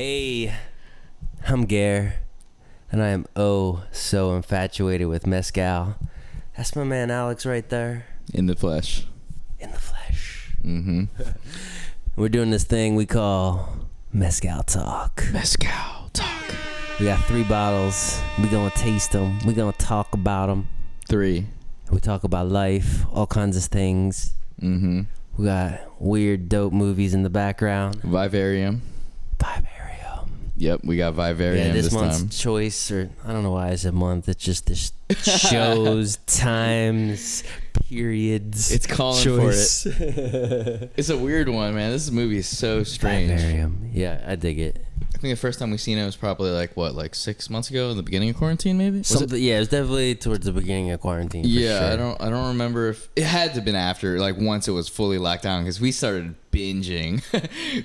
Hey, I'm Gare, and I am so infatuated with Mezcal. That's my man Alex right there. In the flesh. In the flesh. Mm-hmm. We're doing this thing we call Mezcal Talk. Mezcal Talk. We got 3 bottles. We gonna taste them. We gonna talk about them. 3. We talk about life, all kinds of things. Mm-hmm. We got weird, dope movies in the background. Vivarium. Vivarium. Yep, we got Vivarium Yeah, this this month's time. choice, or I don't know why I said month. It's just this shows, times, periods. It's calling choice. for it. It's a weird one, man. This movie is so strange. Vivarium. Yeah, I dig it. I think the first time we seen it was probably like 6 months ago, in the beginning of quarantine, maybe. Yeah, it was definitely towards the beginning of quarantine. For Yeah, sure. I don't remember if it had to have been after, like once it was fully locked down, because we started binging.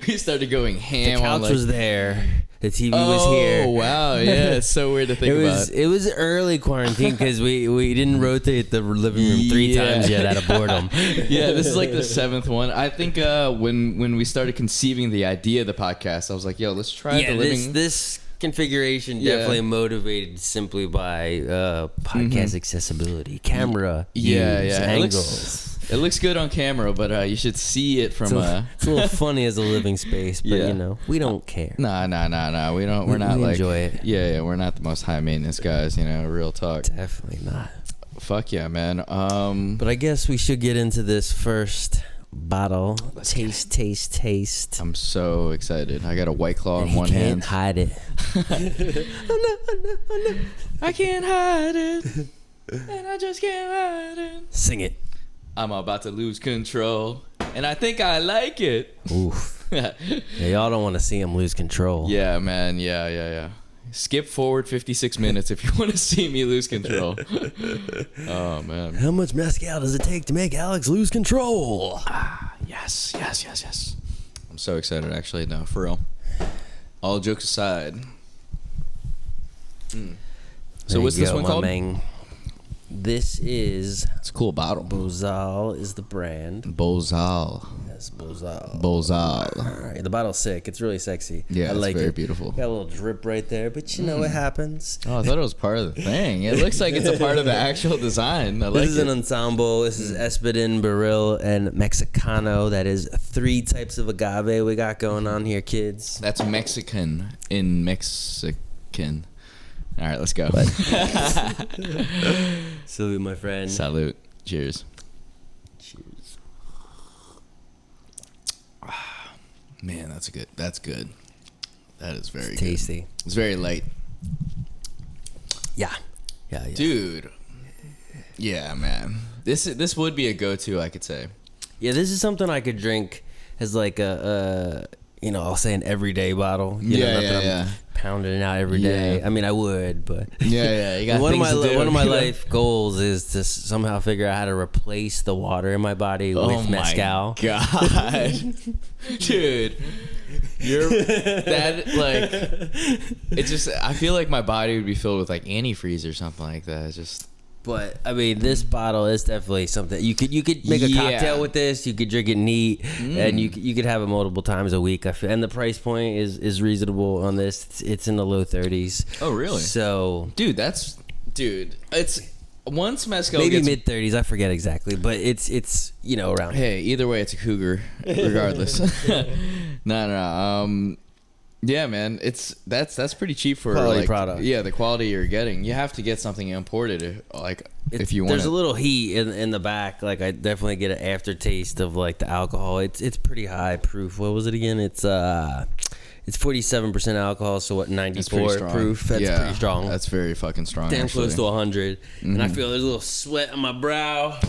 We started going ham. The couch on, was there. The TV was here. Oh wow, yeah, it's so weird to think about. It was early quarantine because we didn't rotate the living room 3 times yet out of boredom. Yeah, this is like the 7th one. I think when we started conceiving the idea of the podcast, I was like, yo, let's try the living. This configuration definitely motivated simply by podcast accessibility, camera use, angles. It looks good on camera, but you should see it from it's a little funny as a living space, but Yeah. you know, we don't care. Nah. We don't. We're not we like. enjoy it. Yeah. We're not the most high maintenance guys. You know, real talk. Definitely not. Fuck yeah, man. But I guess we should get into this first bottle. Taste. I'm so excited. I got a White Claw in one Can't hand. hide it. Oh no. I can't hide it. And I just can't hide it. Sing it. I'm about to lose control, and I think I like it. Oof. Yeah, y'all don't want to see him lose control. Yeah, man. Yeah. Skip forward 56 minutes if you want to see me lose control. Oh, man. How much mezcal does it take to make Alex lose control? Yes. I'm so excited, actually. No, for real. All jokes aside. So what's this one called? This is... It's a cool bottle. Bozal is the brand. Bozal. Yes, Bozal. Bozal. All right, the bottle's sick. It's really sexy. Yeah, I like it's very it. beautiful. Got a little drip right there, but you know what happens. Oh, I thought it was part of the thing. It looks like it's a part of the actual design. I like This is an ensemble. This is Espadin, Baril, and Mexicano. That is 3 types of agave we got going on here, kids. That's Mexican in Mexican. All right, let's go. Salute, my friend. Salute. Cheers. Cheers. Man, that's good. That is very Tasty. good. It's very light. Yeah. Dude. Yeah, man. This would be a go-to, I could say. Yeah, this is something I could drink as like a I'll say an everyday bottle. Yeah. Pounding it out every day. Yeah. I mean, I would, but Yeah. You got one of things my to do, one of my you know? life goals is to somehow figure out how to replace the water in my body with mezcal. Oh my god, dude, it's just. I feel like my body would be filled with like antifreeze or something like that. It's just. But I mean, this bottle is definitely something you could make a cocktail with this. You could drink it neat, and you could have it multiple times a week. I feel, and the price point is reasonable on this. It's in the low 30s. Oh really? So, It's once mezcal maybe gets mid 30s. I forget exactly, but it's around. Hey, either way, it's a cougar, regardless. No. Yeah, man, that's pretty cheap for Quality product. Yeah, the quality you're getting. You have to get something imported, if you want. There's a little heat in the back. Like I definitely get an aftertaste of like the alcohol. It's pretty high proof. What was it again? It's 47% alcohol. So what? 94 proof. That's pretty strong. That's very fucking strong. Damn actually. close to 100. And I feel there's a little sweat on my brow.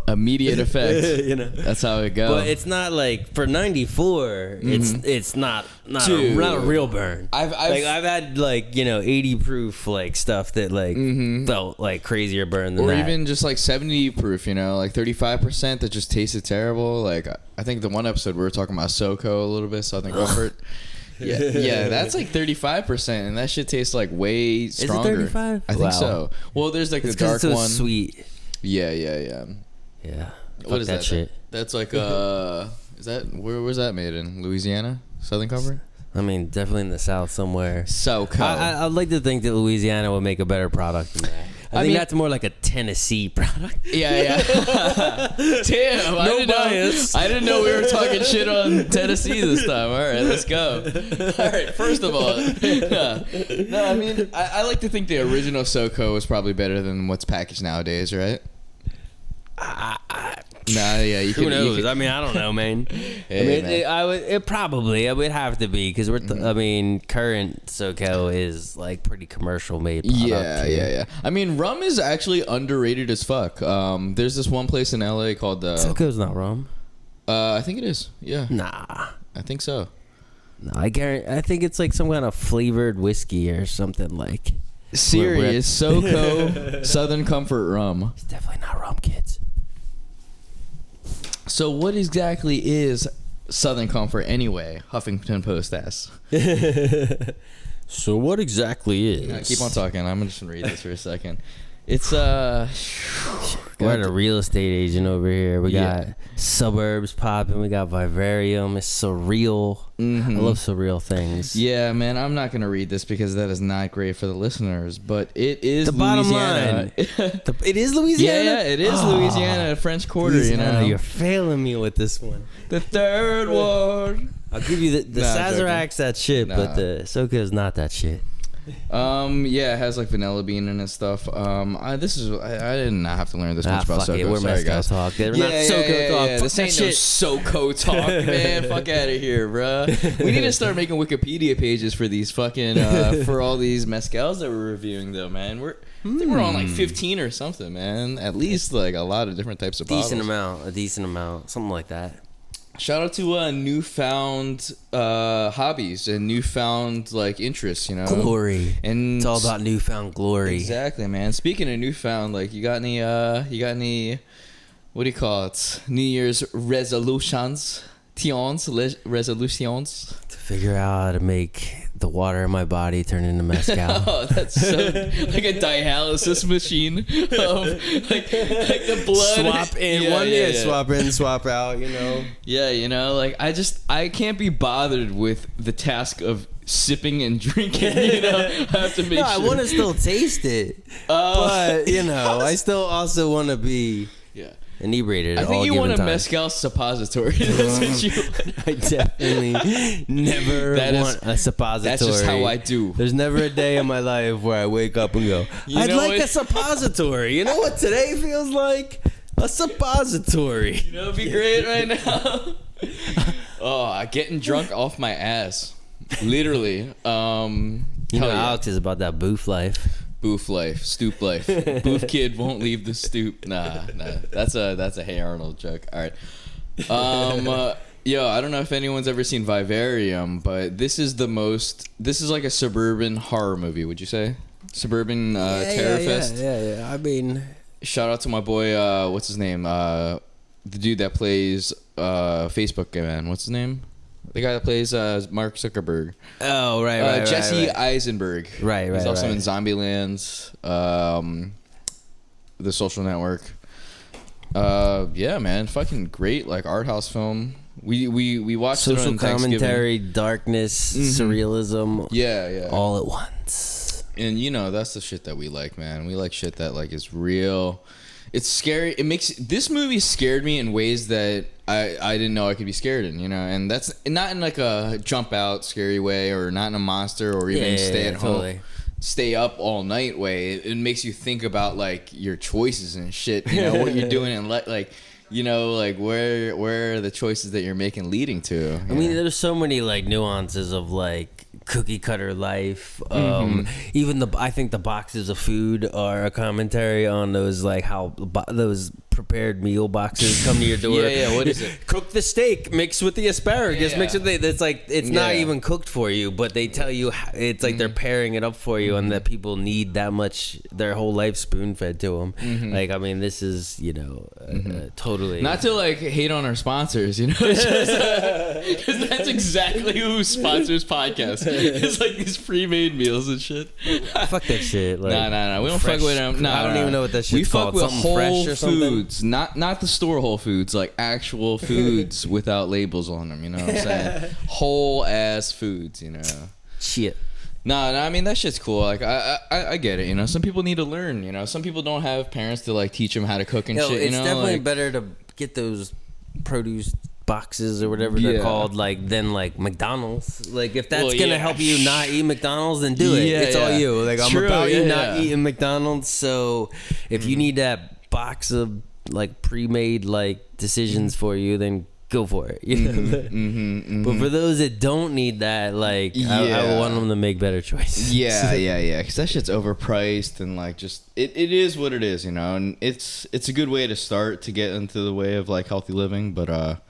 Immediate effect. That's how it goes. But it's not like for 94. It's not a real burn. I've had 80 proof like stuff that felt like crazier burn than that. Or even just like 70 proof. 35% that just tasted terrible. Like I think the one episode we were talking about SoCo a little bit, Southern Comfort. Yeah, that's like 35%, and that shit tastes like way stronger. Is it 35? I think so. Well, there's like the dark it's so one. Sweet. Yeah. Yeah. What is that shit? That's like where's that made in? Louisiana? Southern Comfort? I mean, definitely in the South somewhere. SoCo. I'd like to think that Louisiana would make a better product than that. I think that's more like a Tennessee product. Yeah. Damn, I didn't know we were talking shit on Tennessee this time. All right, let's go. All right, first of all, no, I mean, I like to think the original SoCo was probably better than what's packaged nowadays, right? Who knows? I mean, I don't know, man. Hey, I mean, it would have to be because I mean, current SoCo is like pretty commercial made product. Yeah. I mean, rum is actually underrated as fuck. There's this one place in LA called SoCo's not rum. I think it is. Yeah. Nah. I think so. No, I think it's like some kind of flavored whiskey or something like. Serious SoCo Southern Comfort rum. It's definitely not rum, kids. So what exactly is Southern Comfort anyway? Huffington Post asks. So what exactly is? Keep on talking. I'm just gonna read this for a second. It's we're at a real estate agent over here. We got Suburbs popping. We got Vivarium. It's surreal. I love surreal things. Yeah, man. I'm not gonna read this because that is not great for the listeners. But it is the Louisiana. bottom line. It is Louisiana. Yeah, it is Louisiana, French Quarter. Louisiana, You know, you're failing me with this one. The third one. I'll give you the Sazerac's that shit, but the SoCo is not that shit. Yeah, it has like vanilla bean in it stuff. I didn't have to learn this much about SoCo. We're Sorry, Mezcal guys. talk. We're not SoCo talk. Yeah. This ain't no SoCo talk, man. Fuck out of here, bro. We need to start making Wikipedia pages for these fucking for all these mezcals that we're reviewing, though, man. I think we're on like 15 or something, man. At least like a lot of different types of bottles. A decent amount, something like that. Shout out to newfound hobbies and newfound like interests, you know. Glory. And it's all about newfound glory. Exactly, man. Speaking of newfound, like you got any what do you call it? New Year's resolutions? Resolutions? To figure out how to make the water in my body turn into mezcal. Oh, that's so like a dialysis machine of like the blood. Swap in swap in, swap out, you know. Yeah, you know, like I can't be bothered with the task of sipping and drinking, you know. I have to make sure. I want to still taste it. But, you know, I still also want to be inebriated at all given I think you want a times. mezcal suppository. That's what you want. I definitely never want a suppository. That's just how I do. There's never a day in my life where I wake up and go, I'd like a suppository. You know what today feels like? A suppository. You know, it'd be great right now. Getting drunk off my ass. Literally. You know, Alex is about that boof life. Boof life, stoop life. Boof kid won't leave the stoop. Nah. That's a Hey Arnold joke. All right. I don't know if anyone's ever seen Vivarium, but this is like a suburban horror movie, would you say? Suburban terror fest? Yeah. I mean, shout out to my boy, what's his name? The dude that plays Facebook man. What's his name? The guy that plays Mark Zuckerberg. Oh, right. Jesse Eisenberg. Right. He's also in Zombieland, The Social Network. Yeah, man, fucking great, like art house film. We watched social it on commentary, darkness, surrealism. Yeah. All at once. And you know that's the shit that we like, man. We like shit that like is real. It's scary. This movie scared me in ways that I didn't know I could be scared in, you know, and that's not in like a jump out scary way or not in a monster or even stay at home, stay up all night way. It makes you think about like your choices and shit, you know, what you're doing and like, you know, like where are the choices that you're making leading to? I mean, there's so many like nuances of like cookie cutter life. Even I think the boxes of food are a commentary on those, like how those prepared meal boxes come to your door. What is it? Cook the steak mixed with the asparagus, mixed with it's like it's not even cooked for you, but they tell you it's like they're pairing it up for you, and that people need that much, their whole life spoon fed to them. Like, I mean, this is, you know, totally not to like hate on our sponsors, you know, because that's exactly who sponsors podcasts. It's like these pre-made meals and shit. Fuck that shit. Like, nah. We don't fuck with them. I don't even know what that shit's called. We fuck with Something fresh or something. Foods, not the store Whole Foods, like actual foods without labels on them. You know what I'm saying? Whole ass foods. You know. Shit. No, I mean that shit's cool. Like I get it. You know, some people need to learn. You know, some people don't have parents to like teach them how to cook and shit. It's you know, definitely like, better to get those produce boxes or whatever they're called, like than like McDonald's. Like if that's gonna help you not eat McDonald's, then do it. It's all you. Like I'm about you not eating McDonald's. So if you need that box of like pre-made like decisions for you, then go for it. You know? But for those that don't need that, like I want them to make better choices. Yeah. Because that shit's overpriced and like just it is what it is, you know. And it's a good way to start to get into the way of like healthy living, but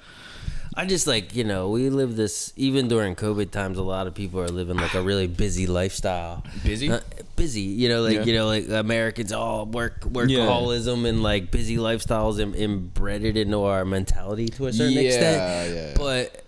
I just like, you know, we live this, even during COVID times, a lot of people are living like a really busy lifestyle. Busy, you know, like, you know, like Americans all workaholism and like busy lifestyles embedded into our mentality to a certain extent. But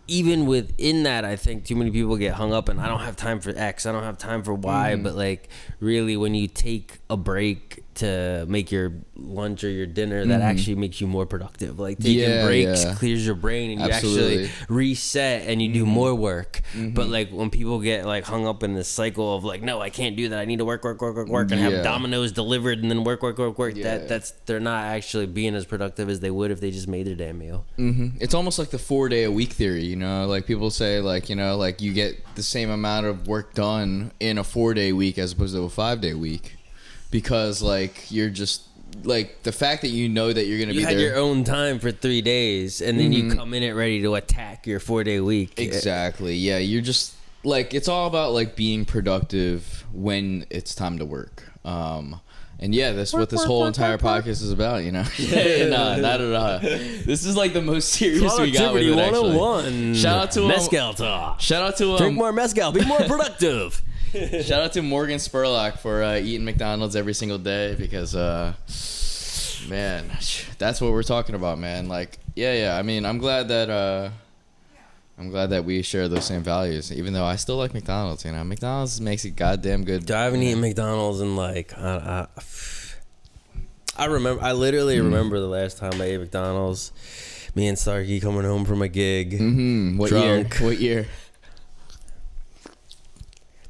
even within that, I think too many people get hung up and I don't have time for X, I don't have time for Y. But like really when you take a break to make your lunch or your dinner, that actually makes you more productive. Like taking breaks clears your brain and you actually reset and you do more work. But like when people get like hung up in this cycle of like, no, I can't do that, I need to work and have Domino's delivered and then work, that's they're not actually being as productive as they would if they just made their damn meal. It's almost like the 4-day-a-week theory, you know, like people say like, you know, like you get the same amount of work done in a 4-day week as opposed to a 5-day week. Because like you're just like the fact that you know that you're gonna be there. You had your own time for 3 days, and then you come in it ready to attack your 4-day week. Exactly. Yeah, you're just like it's all about like being productive when it's time to work. And yeah, that's what this whole entire podcast is about. You know. No, not at all. This is like the most serious we got with it. 101. Shout out to Mezcal talk. Shout out to drink more mezcal. Be more productive. Shout out to Morgan Spurlock for eating McDonald's every single day because, man, that's what we're talking about, man. Like, I mean, I'm glad that we share those same values. Even though I still like McDonald's, you know, McDonald's makes it goddamn good. I haven't eaten McDonald's in like I literally remember the last time I ate McDonald's. Me and Starkey coming home from a gig. What drunk. year? What year?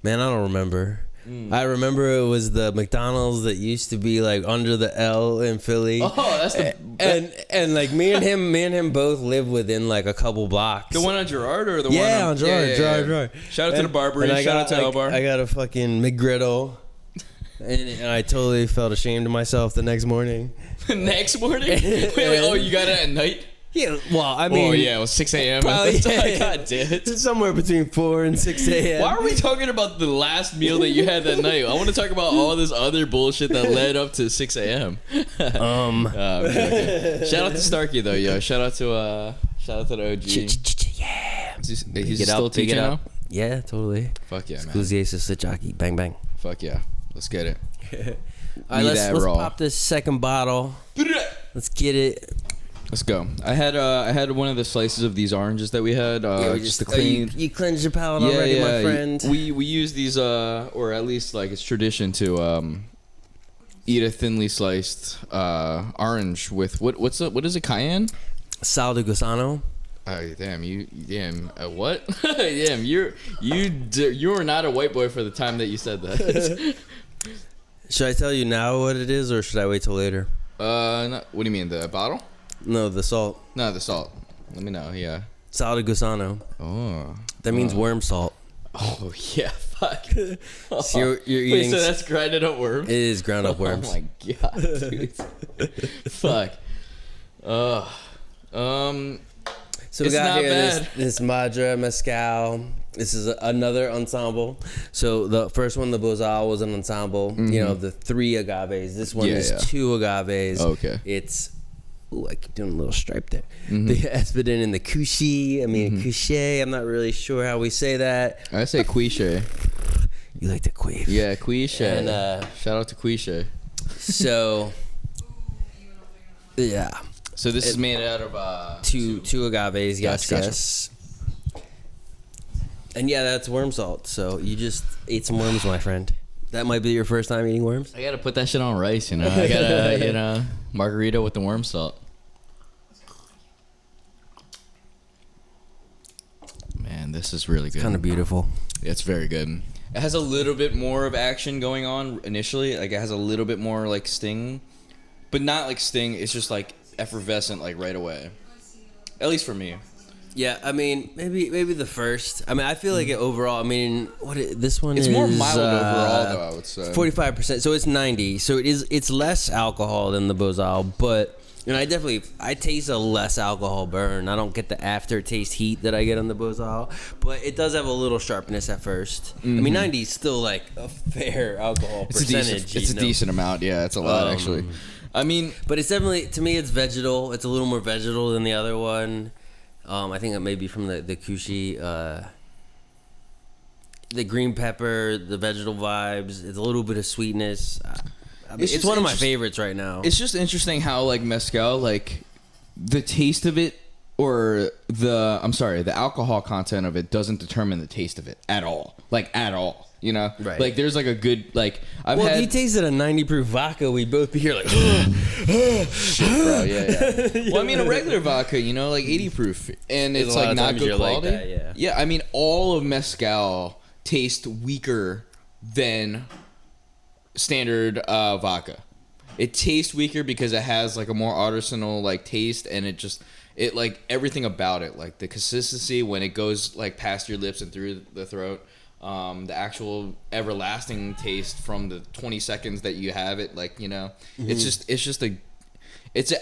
Man, I don't remember. I remember it was the McDonald's that used to be like under the L in Philly. Oh, that's the and like me and him both live within like a couple blocks. The one on Gerard or the one on Gerard? Gerard. Shout out to the Barbary. Shout out to El Bar. I got a fucking McGriddle, and I totally felt ashamed of myself the next morning. Next morning? Wait, oh, you got it at night? Yeah, well, I mean... Oh, yeah, it was 6 a.m. Probably, God damn it. Somewhere between 4 and 6 a.m. Why are we talking about the last meal that you had that night? I want to talk about all this other bullshit that led up to 6 a.m. Okay. Shout out to Starkey, though, yo. Shout out to the OG. Yeah. He's still teaching now? Yeah, totally. Fuck yeah, man. Exclusiasis Sitchaki. Bang, bang. Fuck yeah. Let's get it. All right, let's pop this second bottle. Let's get it. Let's go. I had one of the slices of these oranges that we had. Just to clean. You cleansed your palate already, my friend. We use these, or at least like it's tradition to eat a thinly sliced orange with what is it? Cayenne? Sal de Gusano. Oh damn! What? Damn! You were not a white boy for the time that you said that. Should I tell you now what it is, or should I wait till later? No, what do you mean, the bottle? No, the salt. No, the salt. Let me know. Yeah. Sal de Gusano. Oh. That means worm salt. Oh yeah, fuck. So you're eating. Wait, so that's grinded up worms? It is ground up worms. Oh my god, dude. Fuck. So we got here this Madre Mezcal. This is another ensemble. So the first one, the Bozal, was an ensemble. You know, the 3 agaves. This one is 2 agaves. Okay. It's I keep doing a little stripe there. The Espadin and the Couchy. I mean, Couché. I'm not really sure how we say that. I say Quiche. You like to queef. Yeah, Quiche. And shout out to Quiche. So, yeah. So this is made out of two agaves. Yes, gotcha. yes. And yeah, that's worm salt. So you just ate some worms, my friend. That might be your first time eating worms. I gotta put that shit on rice, you know. I gotta, you know. Margarita with the worm salt. Man, this is really good. Kind of beautiful. It's very good. It has a little bit more of action going on initially. Like, it has a little bit more, like, sting. But not, like, sting. It's just, like, effervescent, like, right away. At least for me. Yeah, I mean, maybe the first. I mean, I feel like it overall. I mean, this one it's is more mild overall, though. I would say 45%. So it's 90. So it's less alcohol than the Bozal, but I taste a less alcohol burn. I don't get the aftertaste heat that I get on the Bozal, but it does have a little sharpness at first. I mean, 90 is still like a fair alcohol percentage. It's a decent amount. Yeah, it's a lot actually. I mean, but it's definitely, to me, it's vegetal. It's a little more vegetal than the other one. I think it may be from the Kushi, the green pepper, the vegetal vibes. It's a little bit of sweetness. It's one of my favorites right now. It's just interesting how, like, mezcal, like, the taste of it or the alcohol content of it doesn't determine the taste of it at all. Like, at all. You know, right? Like, there's like a good, like, if you tasted a 90 proof vodka, we'd both be here like, shit, bro. Yeah. Well, I mean, a regular vodka, you know, like 80 proof, and it's like not good quality. Like that, yeah. I mean, all of mezcal tastes weaker than standard vodka. It tastes weaker because it has like a more artisanal like taste, and it like everything about it, like the consistency when it goes like past your lips and through the throat. The actual everlasting taste from the 20 seconds that you have it, like, you know, it's an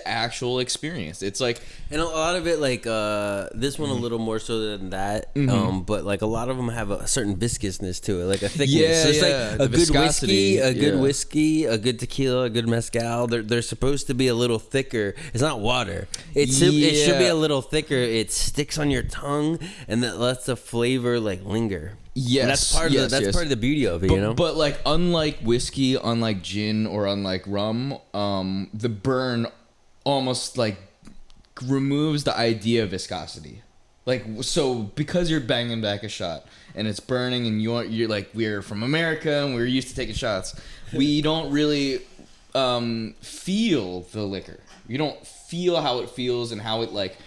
actual experience. It's like, and a lot of it, like this one a little more so than that, but like a lot of them have a certain viscousness to it, like a thickness. Yeah, so it's yeah. like a good whiskey, a good tequila, a good mezcal. They're supposed to be a little thicker. It's not water. It should be a little thicker. It sticks on your tongue, and that lets the flavor like linger. Yes, and that's part of the beauty of it, you know. But like, unlike whiskey, unlike gin, or unlike rum, the burn almost like removes the idea of viscosity. Like, so because you're banging back a shot and it's burning, and you're like, we're from America and we're used to taking shots, we don't really feel the liquor. You don't feel how it feels and how it like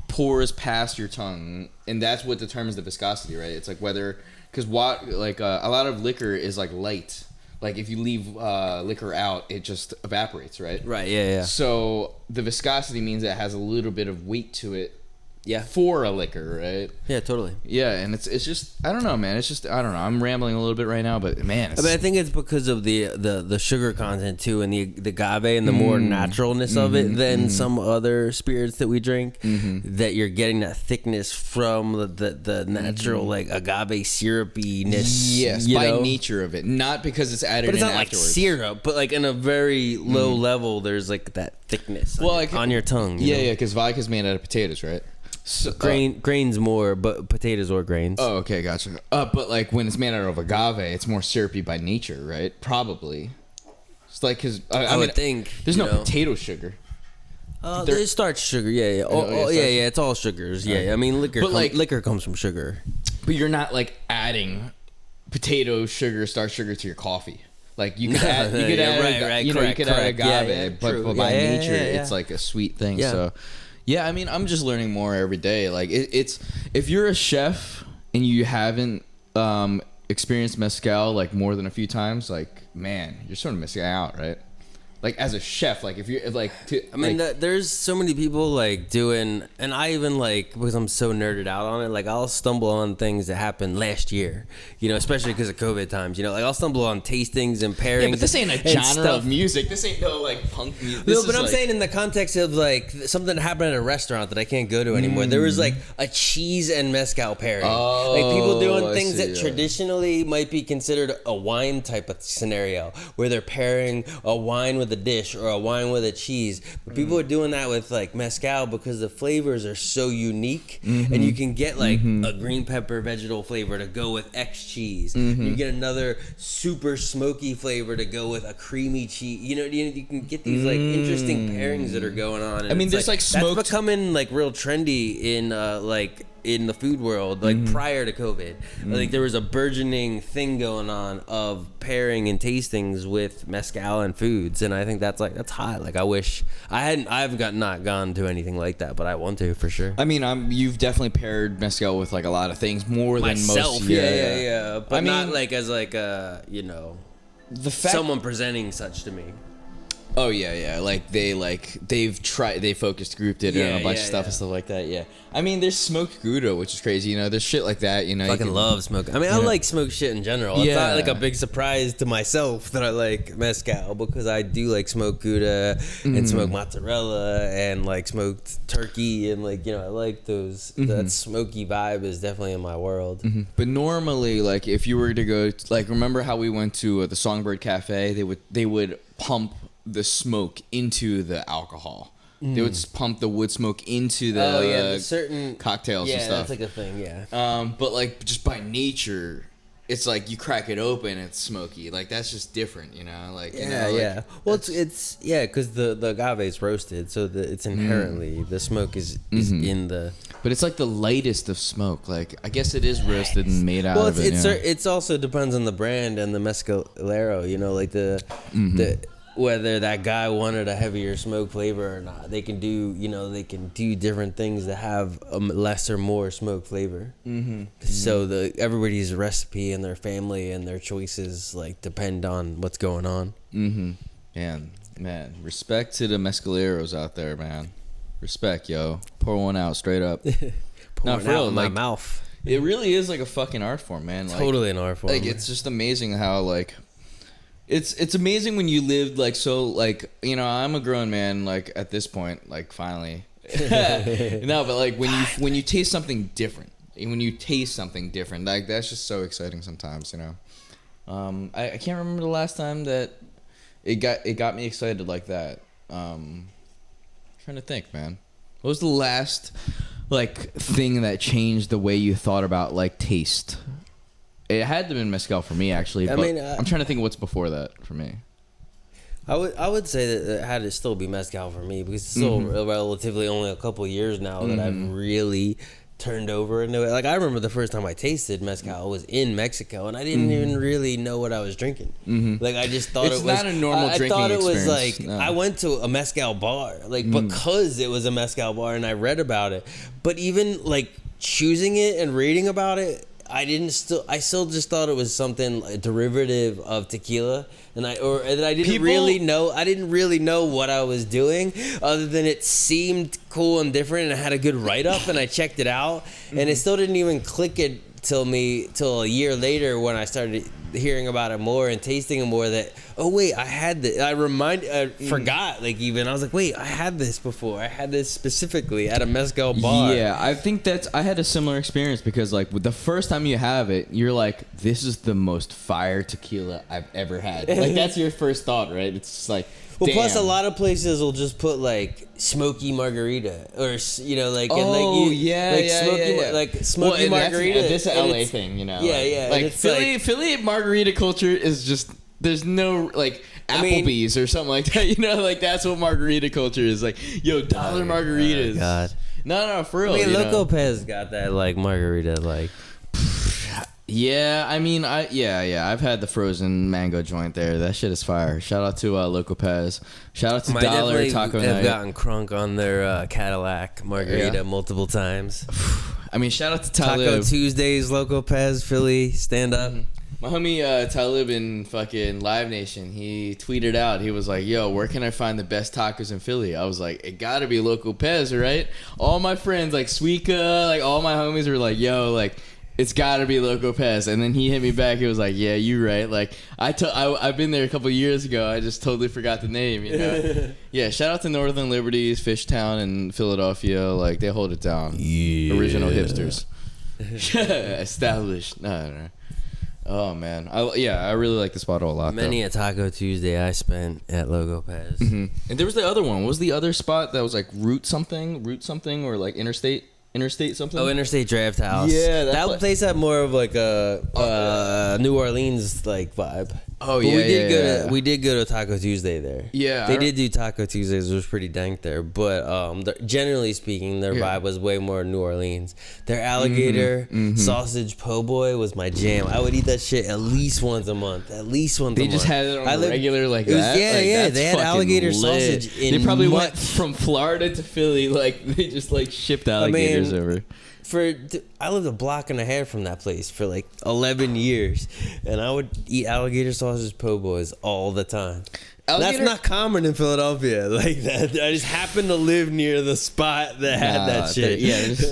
pours past your tongue, and that's what determines the viscosity, right? It's like whether. Because a lot of liquor is like light. Like if you leave liquor out, it just evaporates, right? Right. Yeah. So the viscosity means it has a little bit of weight to it. Yeah. For a liquor, right? Yeah, totally. Yeah, and it's just, I don't know, man. It's just, I don't know. I'm rambling a little bit right now, but man, I mean, I think it's because of the sugar content too, and the agave and the more naturalness of it than some other spirits that we drink. That you're getting that thickness from the natural like agave syrupiness. Yes, by nature of it, not because it's added. But it's in not afterwards. like syrup, but like in a very low level, there's like that thickness. On your tongue. Yeah, because vodka's made out of potatoes, right? So, grains more, but potatoes or grains. Oh, okay, gotcha. But like when it's made out of agave, it's more syrupy by nature, right? Probably. It's like, because I would think there's no potato sugar. There's starch sugar, yeah. Yeah. It's all sugars, yeah. I mean, liquor comes from sugar. But you're not like adding potato sugar, starch sugar to your coffee. Like you could add, agave, but by nature, it's like a sweet thing. Yeah. So. Yeah, I mean, I'm just learning more every day. Like, it's if you're a chef and you haven't experienced mezcal like more than a few times, like, man, you're sort of missing out, right? Like, as a chef, like if you're like, there's so many people like doing, and I even like, because I'm so nerded out on it, like I'll stumble on things that happened last year, you know, especially because of COVID times, you know, like I'll stumble on tastings and pairings. Yeah, but this ain't a genre of music. This ain't no like punk music. No, but I'm saying in the context of like something that happened at a restaurant that I can't go to anymore. There was like a cheese and mezcal pairing. Like people doing things that traditionally might be considered a wine type of scenario, where they're pairing a wine with a dish or a wine with a cheese, but people are doing that with like mezcal because the flavors are so unique, and you can get like a green pepper vegetal flavor to go with X cheese, you get another super smoky flavor to go with a creamy cheese, you know, you can get these like interesting pairings that are going on, and I mean, there's like that's becoming like real trendy in like in the food world, like prior to COVID. Like there was a burgeoning thing going on of pairing and tastings with mezcal and foods, and I think that's hot. Like I wish I've not gone to anything like that, but I want to for sure. I mean, you've definitely paired mezcal with like a lot of things more Myself, than most. Yeah. But I mean, not like as like the fact someone presenting such to me. Oh yeah. Like they focused grouped it and a bunch of stuff and stuff like that. Yeah. I mean, there's smoked Gouda, which is crazy. You know, there's shit like that. You know, Fucking love smoke. I mean, I like smoked shit in general. It's not like a big surprise to myself that I like mezcal, because I do like smoked Gouda and smoked mozzarella and like smoked turkey, and like, you know, I like those. That smoky vibe is definitely in my world. But normally, like if you were to go, like, remember how we went to the Songbird Cafe? They would pump the smoke into the alcohol. They would pump the wood smoke into the certain cocktails and stuff. Yeah, that's like a thing, yeah. But like just by nature, it's like you crack it open, it's smoky. Like that's just different, you know. Like Well, it's because the agave is roasted, so it's inherently the smoke is in the. But it's like the lightest of smoke. Like I guess it is roasted and made out of it. It's also depends on the brand and the mezcalero. You know, like the whether that guy wanted a heavier smoke flavor or not. They can do different things that have a less or more smoke flavor. So everybody's recipe and their family and their choices like depend on what's going on. Man, respect to the mezcaleros out there, man. Respect, yo. Pour one out straight up. Pour one out in my mouth. It really is like a fucking art form, man. Like, totally an art form. Like it's just amazing how like. It's amazing when you lived like so, like, you know, I'm a grown man like at this point, like finally. No, but like when you taste something different, like that's just so exciting sometimes, you know. I can't remember the last time that it got me excited like that. Trying to think, man. What was the last like thing that changed the way you thought about like taste? It had to have been mezcal for me, actually. I mean, I'm trying to think of what's before that for me. I would say that it had to still be mezcal for me, because it's still relatively only a couple of years now that I've really turned over into it. Like I remember the first time I tasted mezcal was in Mexico, and I didn't even really know what I was drinking. Like I just thought it's it was not a normal drinking I thought it experience. Was like I went to a mezcal bar, like because it was a mezcal bar, and I read about it. But even like choosing it and reading about it, I still just thought it was something a derivative of tequila, and I didn't really know what I was doing, other than it seemed cool and different, and I had a good write up, and I checked it out, and it still didn't even click it till a year later when I started hearing about it more and tasting it more, that I had this. I forgot, like, even I was like, wait, I had this before. I had this specifically at a mezcal bar. Yeah, I think I had a similar experience, because like the first time you have it, you're like, this is the most fire tequila I've ever had. Like that's your first thought, right? It's just like, well, damn. Plus a lot of places will just put like smoky margarita, or you know, like smoky margarita. This is an LA thing, you know. Yeah. Like Philly margarita culture is just, there's no like Applebee's or something like that, you know. Like that's what margarita culture is. Like, yo, dollar margaritas. Oh, God. No, for real. I mean, Loco Pez got that like margarita, like. Yeah, I mean, I've had the frozen mango joint there. That shit is fire. Shout out to Loco Pez. Shout out to Dollar Taco Night. I've gotten crunk on their Cadillac margarita multiple times. I mean, shout out to Talib. Taco Tuesdays, Loco Pez, Philly, stand up. My homie Talib in fucking Live Nation, he tweeted out, he was like, yo, where can I find the best tacos in Philly? I was like, it gotta be Loco Pez, right? All my friends, like Suica, like all my homies were like, yo, like, it's gotta be Loco Pez. And then he hit me back. He was like, yeah, you right. Like I've been there a couple years ago. I just totally forgot the name, you know. Yeah, shout out to Northern Liberties, Fishtown, and Philadelphia. Like they hold it down. Yeah. Original hipsters. Established. No. Oh man. I really like this bottle a lot. Many a Taco Tuesday I spent at Loco Pez. And there was the other one. What was the other spot that was like Route something, or like Interstate something? Oh, Interstate Draft House. Yeah, that place had more of like a New Orleans like vibe. Oh But yeah, we did go to Taco Tuesday there. Yeah, they did do Taco Tuesdays. It was pretty dank there, but generally speaking, their vibe was way more New Orleans. Their alligator sausage po' boy was my jam. I would eat that shit at least once a month. They just had it on regular like that. They had alligator sausage. They probably went from Florida to Philly. Like they just like shipped alligators over. I lived a block and a half from that place for like 11 years, and I would eat alligator sausage po' boys all the time. That's not common in Philadelphia like that. I just happened to live near the spot that had that shit.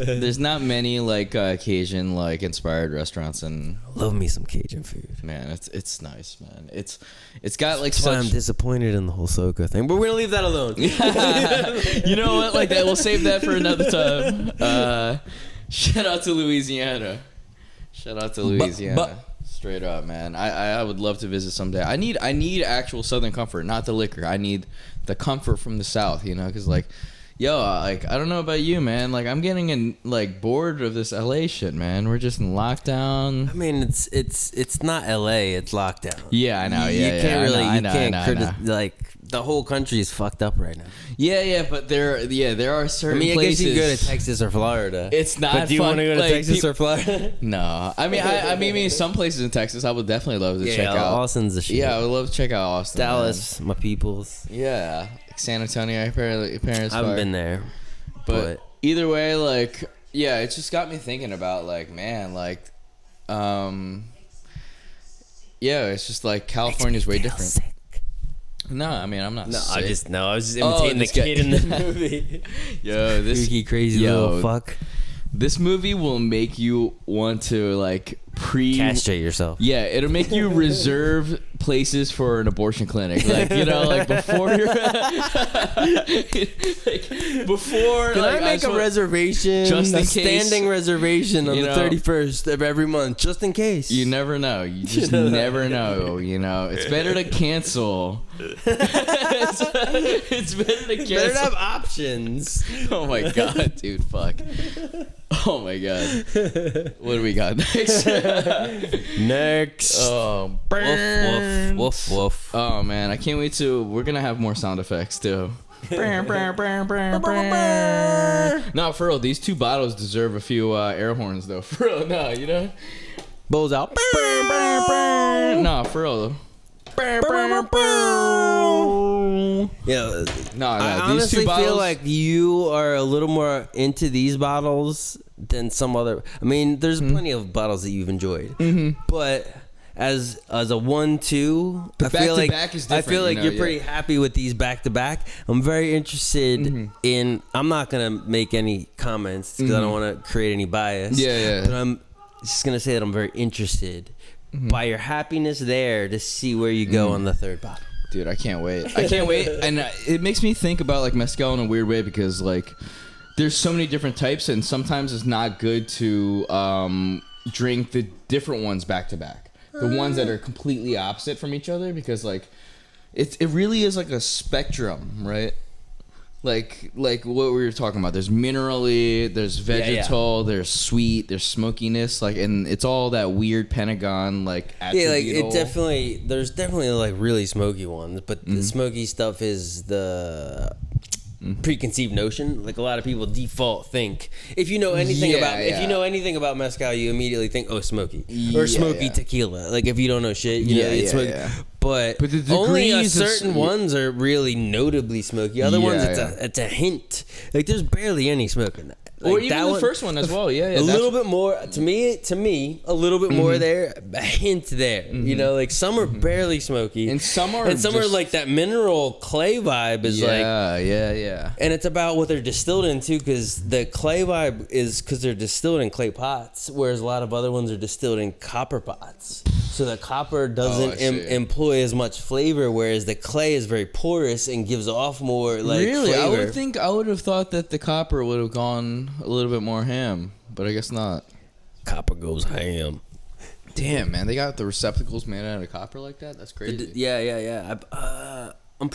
There's not many like Cajun like inspired restaurants, and love me some Cajun food. Man, it's nice, man. It's got like That's why I'm disappointed in the whole Soca thing, but we're gonna leave that alone. You know what? Like that, we'll save that for another time. Shout out to Louisiana. Straight up, man. I would love to visit someday. I need actual Southern comfort, not the liquor. I need the comfort from the South, you know, because like, yo, like I don't know about you, man. Like I'm getting bored of this LA shit, man. We're just in lockdown. I mean, it's not LA, it's lockdown. Yeah, I know. You can't like the whole country is fucked up right now. Yeah, but there are certain places. I guess you go to Texas or Florida. It's not. But do you want to go to Texas or Florida? No, I mean, some places in Texas I would definitely love to check out. Austin's the shit. Yeah, I would love to check out Austin. Dallas, my peoples. Yeah, San Antonio. Apparently, I haven't been there, but either way, like, yeah, it just got me thinking about like, man, like, yeah, it's just like California's way different. Sick. No, I mean I'm not. No, sick. I was just imitating the kid in the movie. Yo, this crazy little fuck. This movie will make you want to like castrate yourself. Yeah, it'll make you reserve places for an abortion clinic. Like, you know, like before you're before. Can I make a reservation? Just in case, standing reservation on the 31st of every month, just in case. You never know. You just never know. You know, it's better to cancel. It's better to cancel. Better to have options. Oh my god, dude, fuck. Oh my god. What do we got next? Next. Oh, woof, woof, woof. Oh man, I can't wait to. We're gonna have more sound effects too. No, for real, these two bottles deserve a few air horns though. For real, no, you know. Bozal. No, for real. Yeah, no. I honestly feel like you are a little more into these bottles than some other. I mean, there's plenty of bottles that you've enjoyed, but as a 1-2, I feel like you're pretty happy with these back to back. I'm very interested in. I'm not gonna make any comments because I don't want to create any bias. Yeah. But I'm just gonna say that I'm very interested by your happiness there to see where you go on the third bottle. Dude, I can't wait. And it makes me think about like mezcal in a weird way because like there's so many different types and sometimes it's not good to drink the different ones back to back. The ones that are completely opposite from each other because like it really is like a spectrum, right? Like what we were talking about. There's minerally, there's vegetal, there's sweet, there's smokiness, like, and it's all that weird Pentagon like attributable. There's definitely like really smoky ones, but the smoky stuff is the preconceived notion. Like a lot of people default think if you know anything about mezcal, you immediately think smoky or smoky tequila. Like if you don't know shit, you know it's smoky. Yeah. But only certain ones are really notably smoky. Other ones, it's a hint. Like there's barely any smoke in that. Like or even the first one as well. Yeah. A little bit more to me. A little bit more there. A hint there. You know, like some are barely smoky, and some are like that mineral clay vibe is yeah. And it's about what they're distilled into because the clay vibe is because they're distilled in clay pots, whereas a lot of other ones are distilled in copper pots. So the copper doesn't employ as much flavor, whereas the clay is very porous and gives off more like flavor. I would have thought that the copper would have gone a little bit more ham, but I guess not. Copper goes ham. Damn, man, they got the receptacles made out of copper like that. That's crazy. Yeah. I'm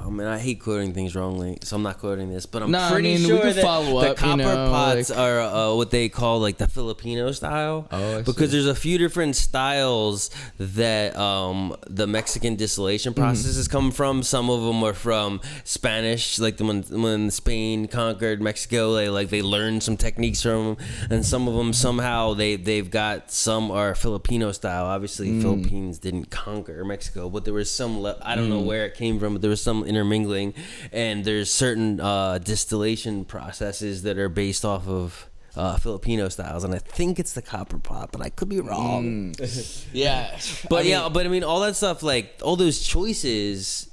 oh man, I hate quoting things wrongly, so I'm not quoting this, but I'm No, pretty I mean, we sure can that follow the up, copper you know, pots like- are what they call like the Filipino style. Oh, I because see. there's a few different styles that the Mexican distillation processes come from. Some of them are from Spanish, like when Spain conquered Mexico, they learned some techniques from them, and some of them somehow they've got some are Filipino style. Obviously, Philippines didn't conquer Mexico, but there was some I don't know where it came from, but there was some intermingling, and there's certain distillation processes that are based off of Filipino styles, and I think it's the copper pot, but I could be wrong. Yeah. But I mean, all that stuff, like all those choices,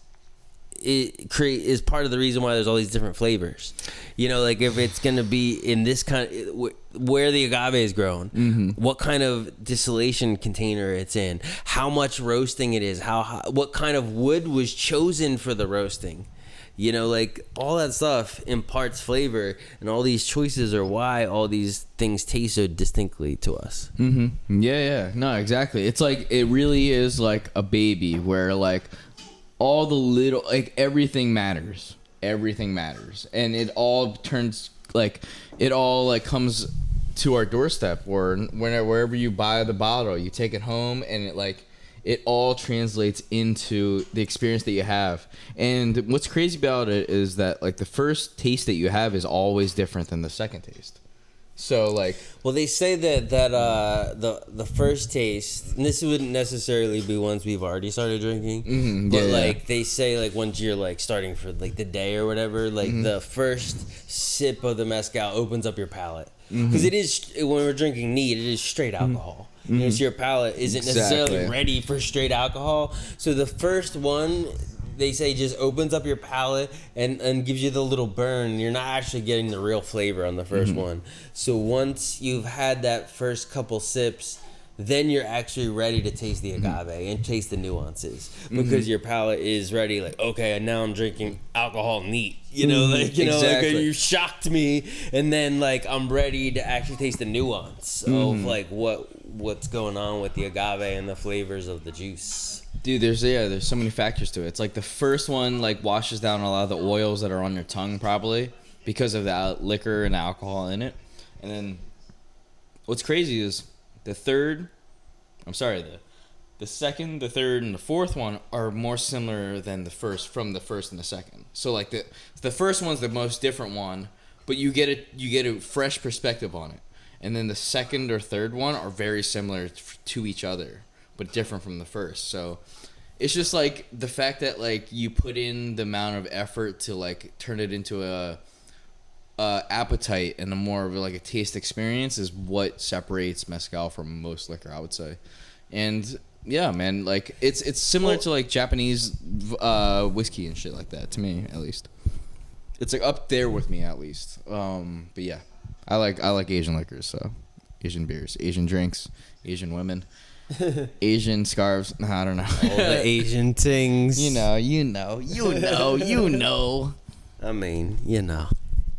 is part of the reason why there's all these different flavors. You know, like if it's gonna be in this kind of, where the agave is grown, what kind of distillation container it's in, how much roasting it is, what kind of wood was chosen for the roasting. You know, like all that stuff imparts flavor, and all these choices are why all these things taste so distinctly to us. Yeah. No, exactly. It's like, it really is like a baby where like all the little, like everything matters. Everything matters. And it all turns, like, it all like comes to our doorstep, or wherever you buy the bottle, you take it home, and it all translates into the experience that you have. And what's crazy about it is that like the first taste that you have is always different than the second taste. So like, well, they say that the first taste, and this wouldn't necessarily be ones we've already started drinking, but like they say, like once you're like starting for like the day or whatever, like the first sip of the mezcal opens up your palate, because it is, when we're drinking neat, it is straight alcohol. You know, so your palate isn't necessarily ready for straight alcohol. So the first one, they say, just opens up your palate and gives you the little burn. You're not actually getting the real flavor on the first one. So once you've had that first couple sips, then you're actually ready to taste the agave and taste the nuances, because your palate is ready. Like, okay, now I'm drinking alcohol neat. You know, like, you know, like you shocked me, and then like I'm ready to actually taste the nuance of like what's going on with the agave and the flavors of the juice. dude, there's so many factors to it. It's like the first one like washes down a lot of the oils that are on your tongue, probably because of the liquor and alcohol in it. And then what's crazy is the second, the third, and the fourth one are more similar than the first, from the first and the second. So like the first one's the most different one, but you get a fresh perspective on it. And then the second or third one are very similar to each other, but different from the first. So it's just like the fact that like you put in the amount of effort to like turn it into a appetite and a more of like a taste experience is what separates mezcal from most liquor, I would say. And yeah, man, like it's similar to like Japanese whiskey and shit like that, to me at least. It's like up there with me at least. But yeah, I like Asian liquors, so Asian beers, Asian drinks, Asian women, Asian scarves. I don't know. All the Asian things. You know. I mean, you know.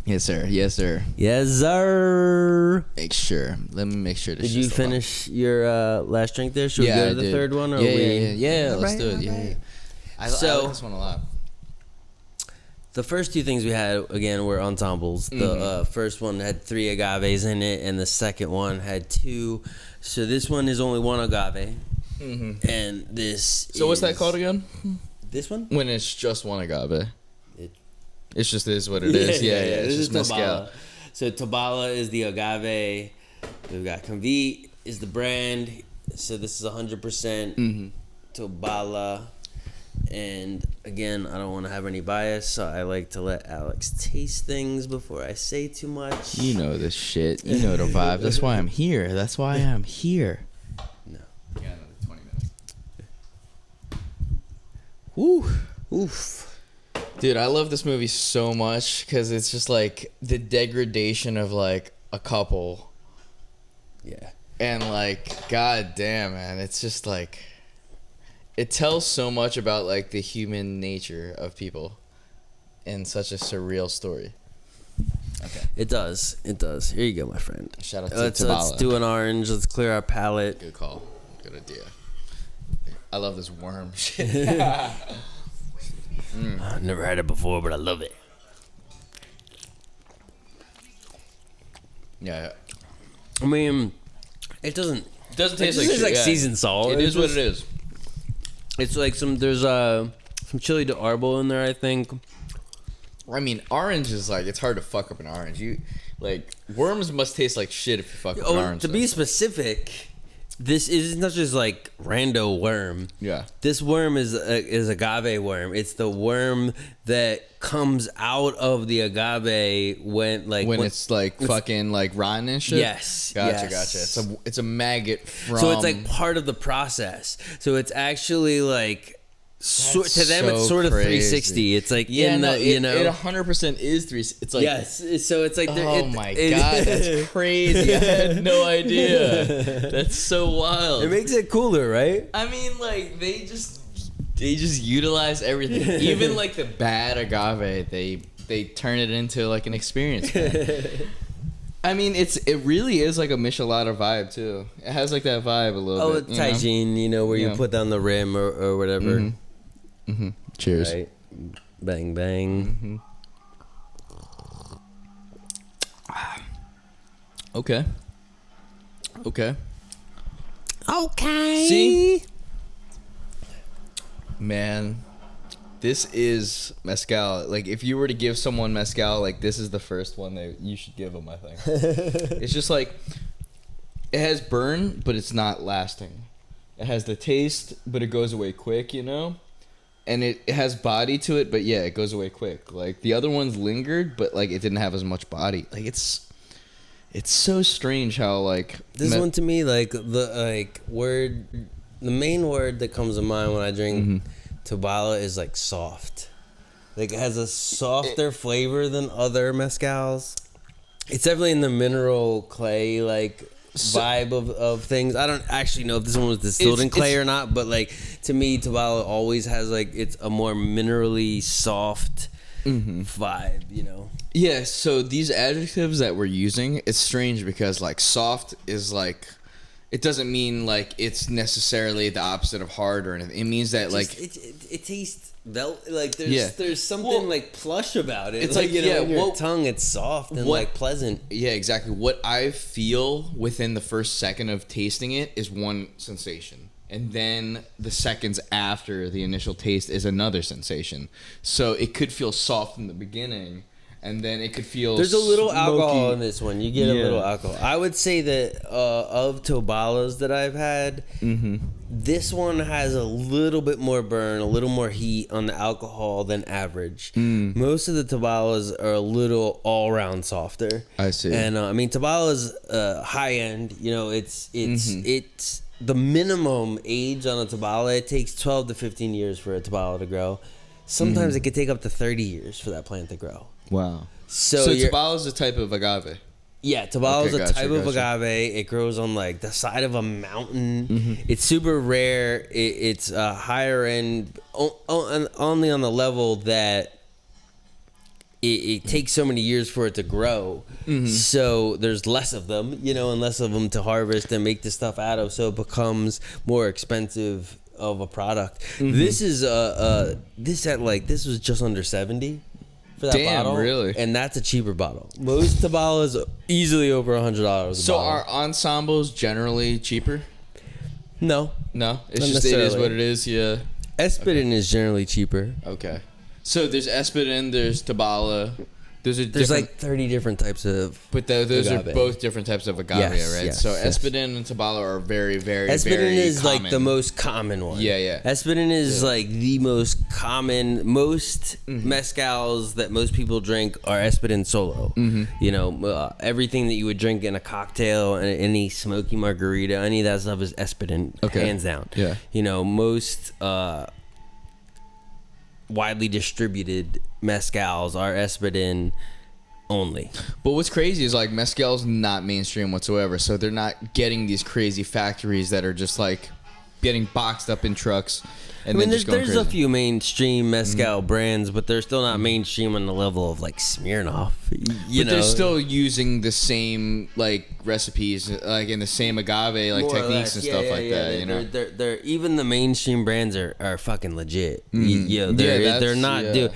Yes, sir. Yes, sir. Yes, sir. Make sure. Let me make sure. Did you finish your last drink there? Should we go to the third one? Or yeah. Let's do it. Yeah. I like this one a lot. The first two things we had, again, were ensembles. The first one had 3 agaves in it, and the second one had 2. So this one is only 1 agave. And this So what's that called again? This one? When it's just 1 agave. It's just is what it is. Yeah. It's just mezcal. Tobala. So Tobala is the agave. We've got Convite is the brand. So this is 100% Tobala. And again, I don't want to have any bias, so I like to let Alex taste things before I say too much. You know this shit. You know the vibe. That's why I'm here. No. Yeah, another 20 minutes. Woo. Oof. Dude, I love this movie so much because it's just like the degradation of like a couple. Yeah. And like, god damn, man, it's just like, it tells so much about like the human nature of people in such a surreal story. Okay. It does. Here you go, my friend. Shout out to Let's Tobala. do an orange. Let's clear our palate. Good call. Good idea. I love this worm shit. I've never had it before, but I love it. Yeah. I mean, it doesn't Taste like tastes shit, like yeah. seasoned salt. It is what it is. It's like there's some chili de arbol in there, I think. I mean, orange is like, it's hard to fuck up an orange. Worms must taste like shit if you fuck up an orange. To be specific, this is not just like rando worm. Yeah. This worm is agave worm. It's the worm that comes out of the agave when it's like fucking like rotten and shit. Yes. Gotcha. It's a maggot from. So it's like part of the process. So it's actually like. To them, so it's sort of crazy. 360. It's like it 100% is 360. It's like yes. So it's like oh my god, that's crazy. I had no idea. That's so wild. It makes it cooler, right? I mean, like they just utilize everything. Even like the bad agave, they turn it into like an experience. I mean, it really is like a michelada vibe too. It has like that vibe a little bit. Oh, tagine, where you put down the rim or whatever. Mm-hmm. Mm-hmm. Cheers. Right. Bang bang. Mm-hmm. Okay. See, man, this is mezcal. Like, if you were to give someone mezcal, like this is the first one that you should give them. I think it's just like it has burn, but it's not lasting. It has the taste, but it goes away quick. And it has body to it, but yeah, it goes away quick. Like the other ones lingered, but like it didn't have as much body. Like it's so strange how like this one to me, like the main word that comes to mind when I drink Tobala is like soft. Like it has a softer flavor than other mezcals. It's definitely in the mineral clay vibe of things. I don't actually know if this one was distilled in clay or not, but like to me, Tobala always has like it's a more minerally soft vibe, Yeah, so these adjectives that we're using, it's strange because like soft is like it doesn't mean like it's necessarily the opposite of hard or anything. It means that it tastes there's something like plush about it. It's like in your what, tongue, it's soft and like pleasant. Yeah, exactly. What I feel within the first second of tasting it is one sensation. And then the seconds after the initial taste is another sensation. So it could feel soft in the beginning, and then it could feel there's a little smoky. alcohol in this one. You get a little alcohol. I would say that of Tobalas that I've had, this one has a little bit more burn, a little more heat on the alcohol than average. Most of the Tobalas are a little all-around softer. I see. And I mean, Tobala's high end. It's the minimum age on a Tobala. It takes 12 to 15 years for a Tobala to grow. Sometimes it could take up to 30 years for that plant to grow. Wow. So Tobala is a type of agave. Yeah, Tobala is a type of agave. It grows on like the side of a mountain. It's super rare. It's higher end, only on the level that it takes so many years for it to grow. So there's less of them, and less of them to harvest and make the stuff out of. So it becomes more expensive of a product. This is this was just under 70 for that bottle. Really? And that's a cheaper bottle. Most Tobalas easily over $100. So are ensembles generally cheaper? No, It's just it is what it is. Yeah. Espadin is generally cheaper. Okay. So there's Espadin, there's Tobala. There's like 30 different types of those agave. are both different types of agave, right? Yes, so yes. Espadin and Tobala are very, very, Espadin very is common. like the most common one. Yeah. Espadin is like the most common. Most mezcals that most people drink are Espadin solo. Everything that you would drink in a cocktail, any smoky margarita, any of that stuff is Espadin, hands down. Yeah. Most widely distributed mezcals are Espadin only. But what's crazy is like mezcal's not mainstream whatsoever, so they're not getting these crazy factories that are just like getting boxed up in trucks and I mean, then just going there's crazy. a few mainstream mezcal brands, but they're still not mainstream on the level of like Smirnoff. But they're still using the same like recipes, like in the same agave like more or techniques less. and stuff like that. You know, they're even the mainstream brands are fucking legit. Yeah, they're not yeah.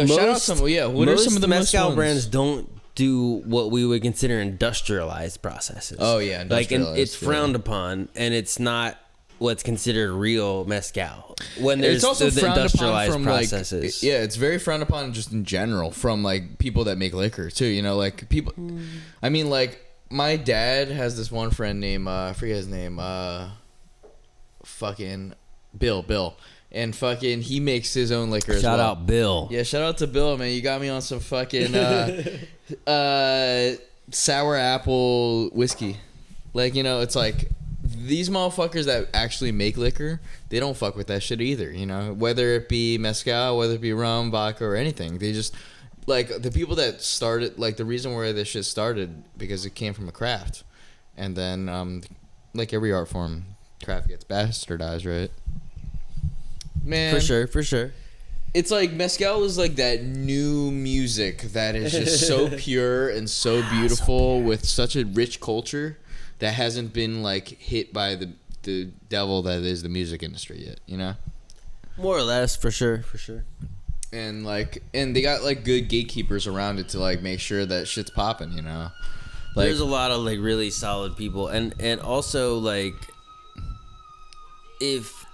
Shout out some. Yeah, what are some of the mezcal most brands don't do what we would consider industrialized processes. Oh yeah, industrialized, like it's frowned upon, and it's not what's considered real mezcal. When there's it's also the frowned industrialized upon from processes. like, yeah, it's very frowned upon just in general from like people that make liquor too. You know, like people. I mean, like my dad has this one friend named I forget his name. Fucking Bill. And fucking, he makes his own liquor as well. Shout out Bill. Yeah, shout out to Bill, man. You got me on some fucking sour apple whiskey. Like, you know, it's like these motherfuckers that actually make liquor, they don't fuck with that shit either, you know? Whether it be mezcal, whether it be rum, vodka, or anything. They just, like, the people that started, like, the reason why this shit started, because it came from a craft. And then, like every art form, craft gets bastardized, right? Man, For sure. It's like mezcal is like that new music that is just so pure and so beautiful with such a rich culture that hasn't been like hit by the devil that is the music industry yet, you know? More or less, for sure. And they got like good gatekeepers around it to like make sure that shit's popping, you know? Like, there's a lot of like really solid people, and also like if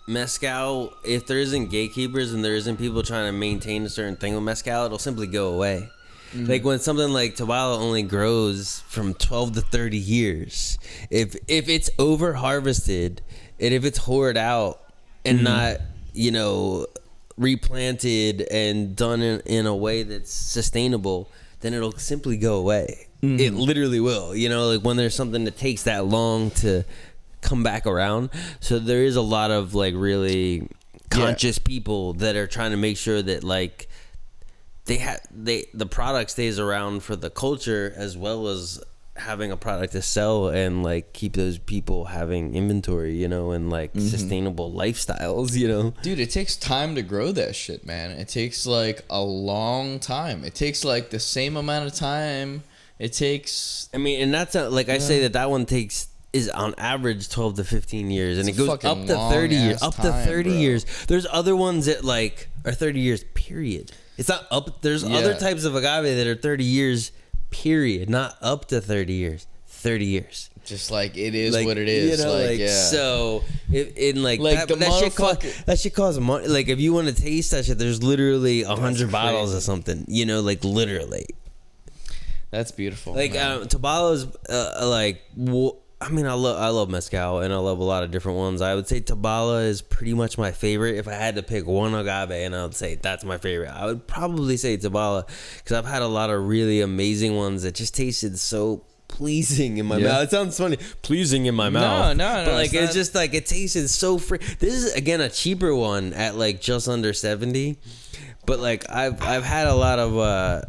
there isn't gatekeepers and there isn't people trying to maintain a certain thing with mezcal, it'll simply go away. Like when something like Tobala only grows from 12 to 30 years, if it's over harvested and if it's hoarded out and not, you know, replanted and done in a way that's sustainable, then it'll simply go away. It literally will, you know, like when there's something that takes that long to come back around. So there is a lot of like really conscious people that are trying to make sure that like the product stays around for the culture, as well as having a product to sell and like keep those people having inventory, you know, and like sustainable lifestyles, you know. Dude, it takes time to grow that shit, man. It takes like a long time. It takes like the same amount of time it takes. I mean, and that's like I say that one is on average 12 to 15 years, and it goes up to 30 years. Up to 30 years. There's other ones that like are 30 years, period. It's not up. There's other types of agave that are 30 years, period. Not up to 30 years. 30 years. Just like it is like, what it is. You know, like, yeah. So, in like that shit costs money. Like if you want to taste that shit, there's literally 100 bottles of something. You know, like literally. That's beautiful. Like Tobala's like. I mean, I love mezcal, and I love a lot of different ones. I would say Tobala is pretty much my favorite. If I had to pick one agave, and I would say that's my favorite, I would probably say Tobala, because I've had a lot of really amazing ones that just tasted so pleasing in my mouth. It sounds funny, pleasing in my mouth. No. But like it's just like it tasted so free. This is again a cheaper one at like just under 70, but like I've had a lot of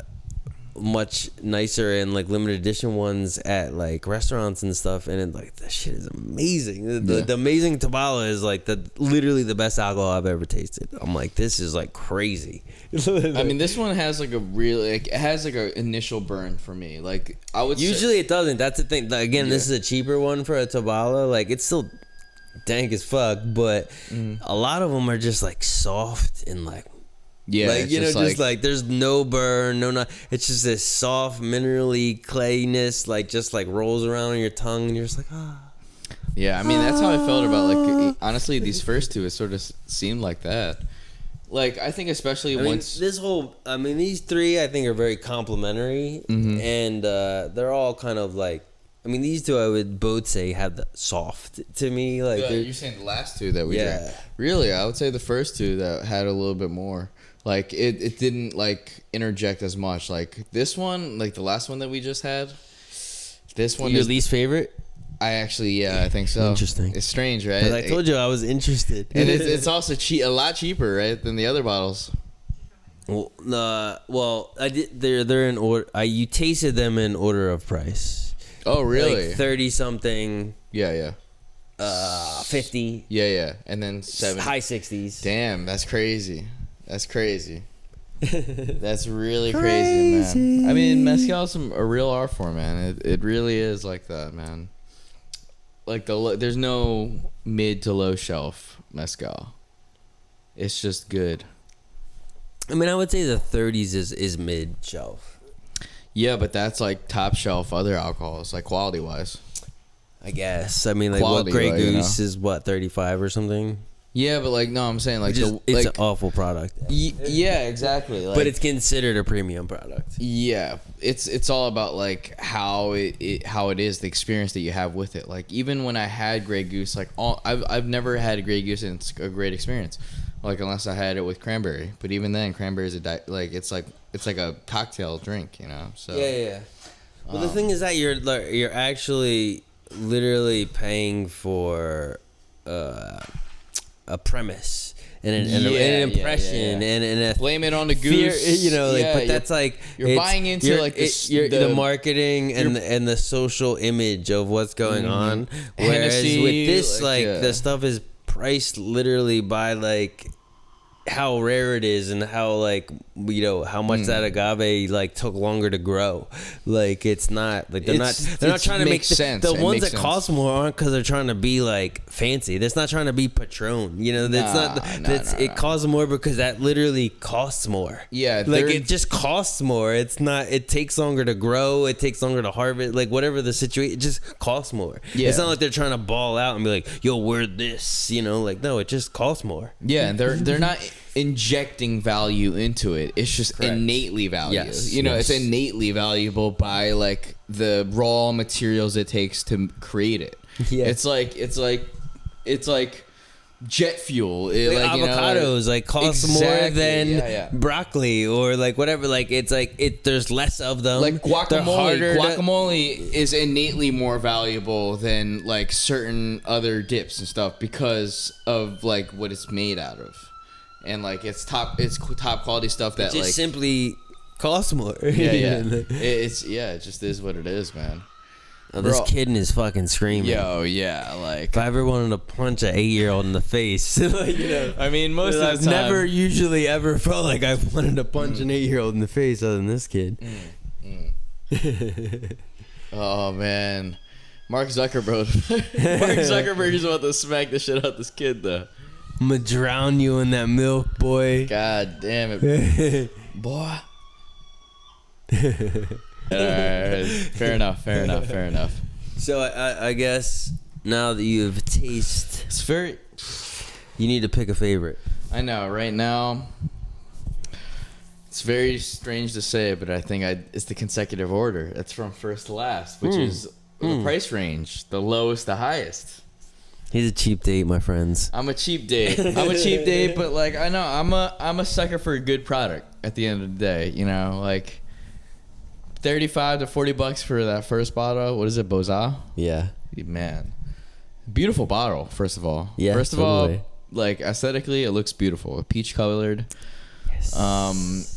much nicer and like limited edition ones at like restaurants and stuff, and like that shit is amazing. The amazing Tobala is like literally the best alcohol I've ever tasted. I'm like, this is like crazy. I mean, this one has like a really like, it has like a initial burn for me. Like I would usually it doesn't. That's the thing. Like, again, this is a cheaper one for a Tobala. Like it's still dank as fuck, but a lot of them are just like soft and like. Yeah, like you know, just like there's no burn, it's just this soft minerally clayness, like just like rolls around on your tongue, and you're just like Yeah, I mean that's how I felt about like honestly these first two. It sort of seemed like that. Like I think especially once these three I think are very complimentary, and they're all kind of like. I mean, these two I would both say have the soft to me. Like you're saying the last two that we drank. Really, I would say the first two that had a little bit more. Like it didn't like interject as much. Like this one, like the last one that we just had. This one your least favorite? I think so. Interesting. It's strange, right? I told you I was interested. And it's also a lot cheaper, right, than the other bottles. Well, I did. They're in order. You tasted them in order of price. Oh, really? Like 30 something. Yeah. 50. Yeah, and then 70. High 60s. Damn, that's crazy. That's crazy. That's really crazy, man. I mean, mezcal's a real art form, man. It really is like that, man. Like there's no mid to low shelf mezcal. It's just good. I mean, I would say the 30s is mid shelf. Yeah, but that's like top shelf other alcohols, like quality wise. I guess. I mean, like Quality, what Grey right, Goose is what 35 or something. Yeah, but like no, I'm saying like It's an awful product. Yeah, exactly. Like, but it's considered a premium product. Yeah, it's all about like how it is, the experience that you have with it. Like even when I had Grey Goose, like I've never had a Grey Goose and it's a great experience. Like unless I had it with cranberry, but even then, cranberry is it's like a cocktail drink, you know. So Yeah. Well, the thing is that you're actually literally paying for a premise and an impression and a blame it on the fear, goose, you know. Like, but that's like you're buying into like the marketing and the social image of what's going on. Whereas Hennessy, with this, the stuff is priced literally by like how rare it is and how like how much that agave like took longer to grow. Like it's not like they're not trying to make sense. The ones that cost more aren't because they're trying to be like fancy. That's not trying to be Patron. You know, that's it costs more because that literally costs more. Yeah, like it just costs more. It's not. It takes longer to grow. It takes longer to harvest. Like whatever the situation, it just costs more. Yeah. It's not like they're trying to ball out and be like, "Yo, we're this." You know, like no, it just costs more. Yeah, and they're not injecting value into it. It's just innately valuable. Yes, it's innately valuable by like the raw materials it takes to create it. Yeah, it's like jet fuel. Avocados cost more than broccoli or like whatever. Like it's like there's less of them. Like guacamole is innately more valuable than like certain other dips and stuff because of like what it's made out of. And like it's top quality stuff that it just simply costs more. It just is what it is, man. Oh, this kid is fucking screaming. Yo, yeah, like if I ever wanted to punch an 8-year-old in the face, like, I mean, most of the time, I've never usually ever felt like I wanted to punch an 8-year-old in the face other than this kid. Oh man, Mark Zuckerberg is about to smack the shit out of this kid though. I'm gonna drown you in that milk, boy. God damn it, boy. Alright, fair enough. So I guess now that you have tasted, you need to pick a favorite. I know. Right now, it's very strange to say, but I think it's the consecutive order. It's from first to last, which is the price range, the lowest to highest. He's a cheap date, my friends. I'm a cheap date, but like I know I'm a sucker for a good product. At the end of the day, you know, like $35 to $40 for that first bottle. What is it, Bozal? Yeah, man, beautiful bottle. First of all, all, like aesthetically, it looks beautiful. Peach colored. Yes.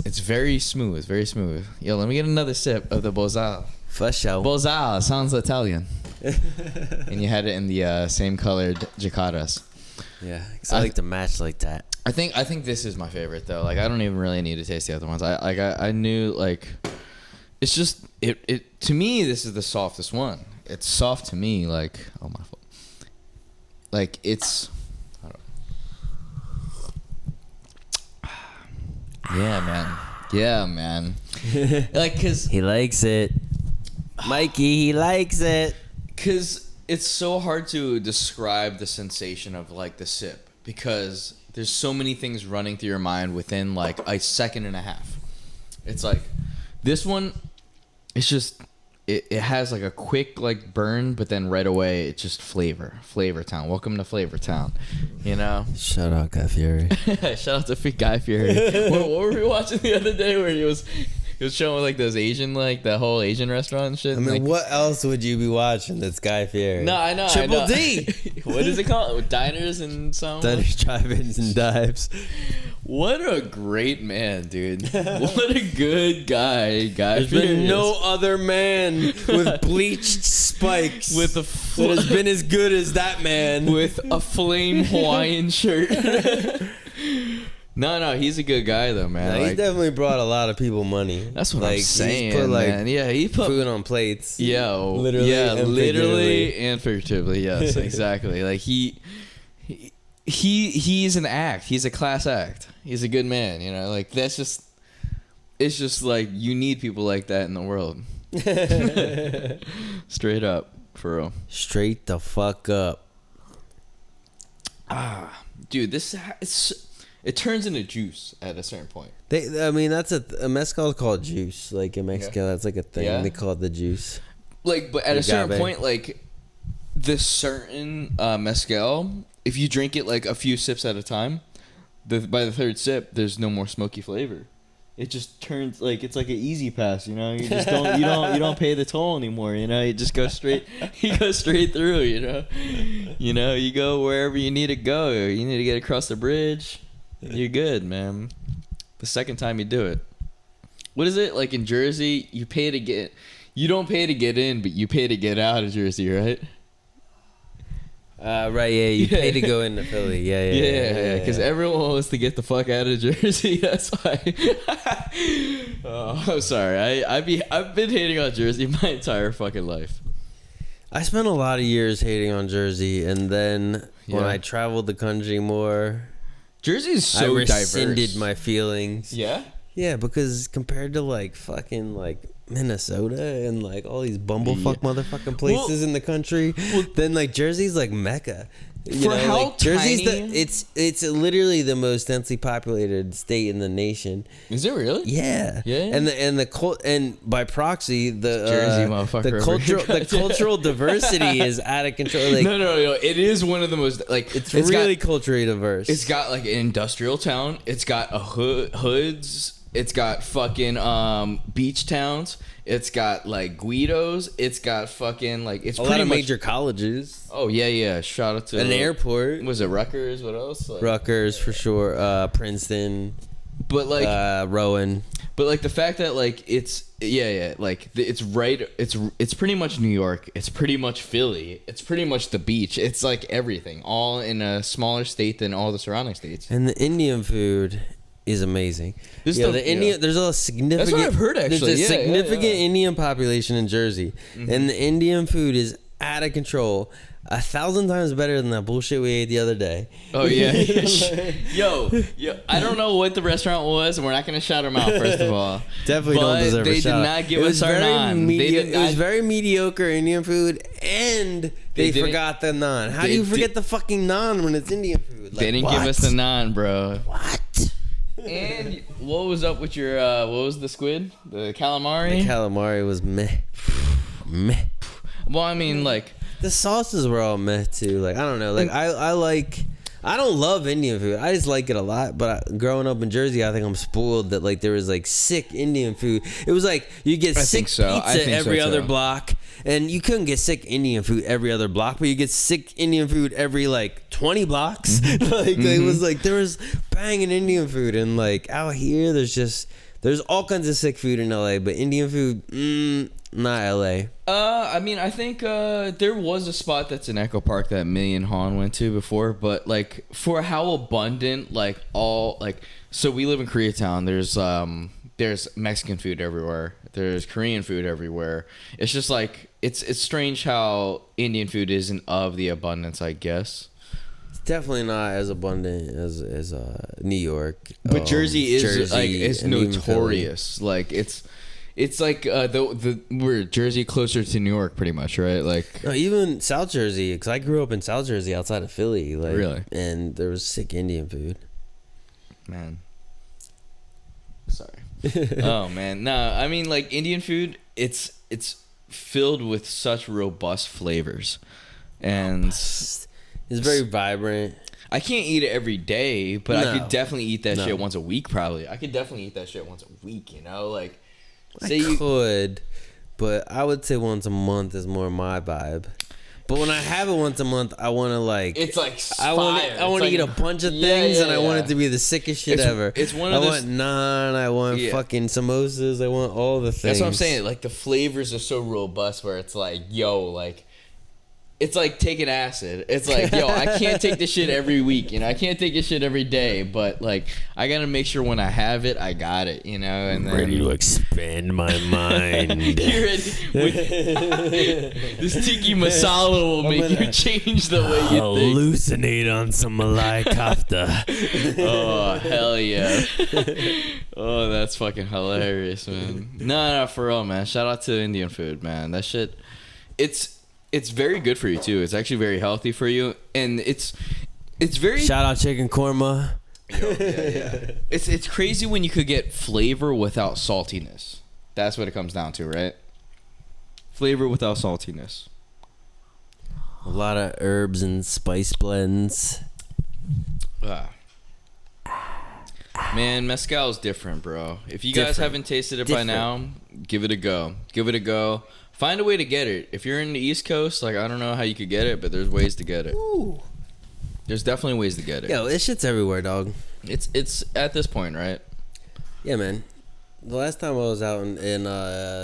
It's very smooth. Yo, let me get another sip of the Bozal. For sure. Bozal sounds Italian. And you had it in the same colored Jacaras. Yeah, because I like to match like that. I think this is my favorite though. Like I don't even really need to taste the other ones. I knew like it's just it to me this is the softest one. It's soft to me like oh my fault. Like it's I don't Yeah, man. Like cuz he likes it. Mikey, he likes it. Because it's so hard to describe the sensation of like the sip because there's so many things running through your mind within like a second and a half. It's like this one, it's just it has like a quick like burn, but then right away it's just Flavor Town. Welcome to Flavor Town, you know. Shout out Guy Fieri. Shout out to Guy Fieri. what were we watching the other day where he was showing like those Asian, like the whole Asian restaurant and shit. I mean, like, what else would you be watching that's Guy Fieri? No, I know. Triple D. What is it called? Diners and some? Diners, drive-ins, and dives. What a great man, dude. What a good guy. There's been no other man with bleached spikes with a that has been as good as that man. With a flame Hawaiian shirt. No, he's a good guy though, man. No, he's definitely brought a lot of people money. That's what I'm saying, he's put, man. Yeah, he put food on plates. Yo, literally and figuratively. Yes, exactly. Like he's an act. He's a class act. He's a good man. You know, like it's just like you need people like that in the world. Straight up, for real. Straight the fuck up. Dude, it turns into juice at a certain point. That's a mezcal is called juice. Like in Mexico, that's like a thing. Yeah. They call it the juice. Like, but at a certain point, like this certain mezcal, if you drink it like a few sips at a time, by the third sip, there's no more smoky flavor. It just turns like it's like an easy pass, you know. You just don't you don't pay the toll anymore, you know. You just go straight, you go straight through, you know. You know, you go wherever you need to go. You need to get across the bridge. You're good, man. The second time you do it. What is it like in Jersey? You don't pay to get in, but you pay to get out of Jersey, right? Right, yeah, you pay to go into Philly. Yeah. Because everyone wants to get the fuck out of Jersey. That's why. Oh, I'm sorry. I've been hating on Jersey my entire fucking life. I spent a lot of years hating on Jersey, and then when I traveled the country more, Jersey's so I rescinded diverse. My feelings. Yeah? Yeah, because compared to like fucking like Minnesota and like all these bumblefuck motherfucking places in the country, then like Jersey's like Mecca. For how like, Jersey's tiny? It's literally the most densely populated state in the nation. Is it really? Yeah. And by proxy the Jersey motherfucker. The cultural diversity is out of control. Like, no. It is one of the most like it's really culturally diverse. It's got like an industrial town. It's got a hoods. It's got fucking beach towns. It's got like Guidos. It's got fucking like it's a pretty lot of much major colleges. Oh yeah. Shout out to an airport. Was it Rutgers? What else? Like, Rutgers for sure. Princeton. But like Rowan. But like the fact that like it's like it's right. It's pretty much New York. It's pretty much Philly. It's pretty much the beach. It's like everything, all in a smaller state than all the surrounding states. And the Indian food is amazing. There's a significant. That's what I've heard, actually. There's a significant Indian population in Jersey, and the Indian food is out of control. 1,000 times better than that bullshit we ate the other day. Oh yeah, yo, I don't know what the restaurant was, and we're not gonna shout them out. First of all, definitely don't deserve a shout. They did not give us our naan. It was very mediocre Indian food, and they forgot the naan. How do you forget the fucking naan when it's Indian food? Like, they didn't give us the naan, bro. What? And what was up with your what was the squid? The calamari? The calamari was meh. Well, I mean, like the sauces were all meh too. Like I don't know. Like I don't love Indian food. I just like it a lot. But growing up in Jersey, I think I'm spoiled that like there was like sick Indian food. It was like you get sick pizza every other block, and you couldn't get sick Indian food every other block, but you get sick Indian food every like 20 blocks. It was like there was banging Indian food, and like out here there's all kinds of sick food in LA, but Indian food, not LA. I mean, I think there was a spot that's in Echo Park that me and Han went to before, but like for how abundant, like all like, so we live in Koreatown. There's Mexican food everywhere. There's Korean food everywhere. It's just like it's strange how Indian food isn't of the abundance, I guess. It's definitely not as abundant as New York. But Jersey is notorious. Like it's like we're Jersey closer to New York, pretty much, right? Like no, even South Jersey, because I grew up in South Jersey, outside of Philly. Like, really, and there was sick Indian food. Man, sorry. Oh man, no, I mean like Indian food, it's filled with such robust flavors, and it's very vibrant. I can't eat it every day, but I could definitely eat that shit once a week. Probably, I could definitely eat that shit once a week. You know, like. I could, but I would say once a month is more my vibe. But when I have it once a month, I want to like. It's like I want to eat a bunch of things, and I want it to be the sickest shit ever. It's one of those. I want naan. I want fucking samosas. I want all the things. That's what I'm saying. Like the flavors are so robust, where it's like, yo, like. It's like taking acid. It's like, yo, I can't take this shit every week, I can't take this shit every day, but like, I gotta make sure when I have it, I got it, And then, ready to expand my mind. You're ready. This tiki masala will make you change the way you hallucinate on some malai kofta. Oh hell yeah! Oh, that's fucking hilarious, man. No, for real, man. Shout out to Indian food, man. That shit, it's very good for you too. It's actually very healthy for you, and it's very. Shout out chicken korma. Yo, yeah. It's crazy when you could get flavor without saltiness. That's what it comes down to, right? Flavor without saltiness. A lot of herbs and spice blends. Man, mezcal is different, bro. If you guys haven't tasted it by now, give it a go. Give it a go. Find a way to get it. If you're in the East Coast, like, I don't know how you could get it, but there's ways to get it. Ooh. There's definitely ways to get it. Yo, this shit's everywhere, dog. It's at this point, right? Yeah, man. The last time I was out in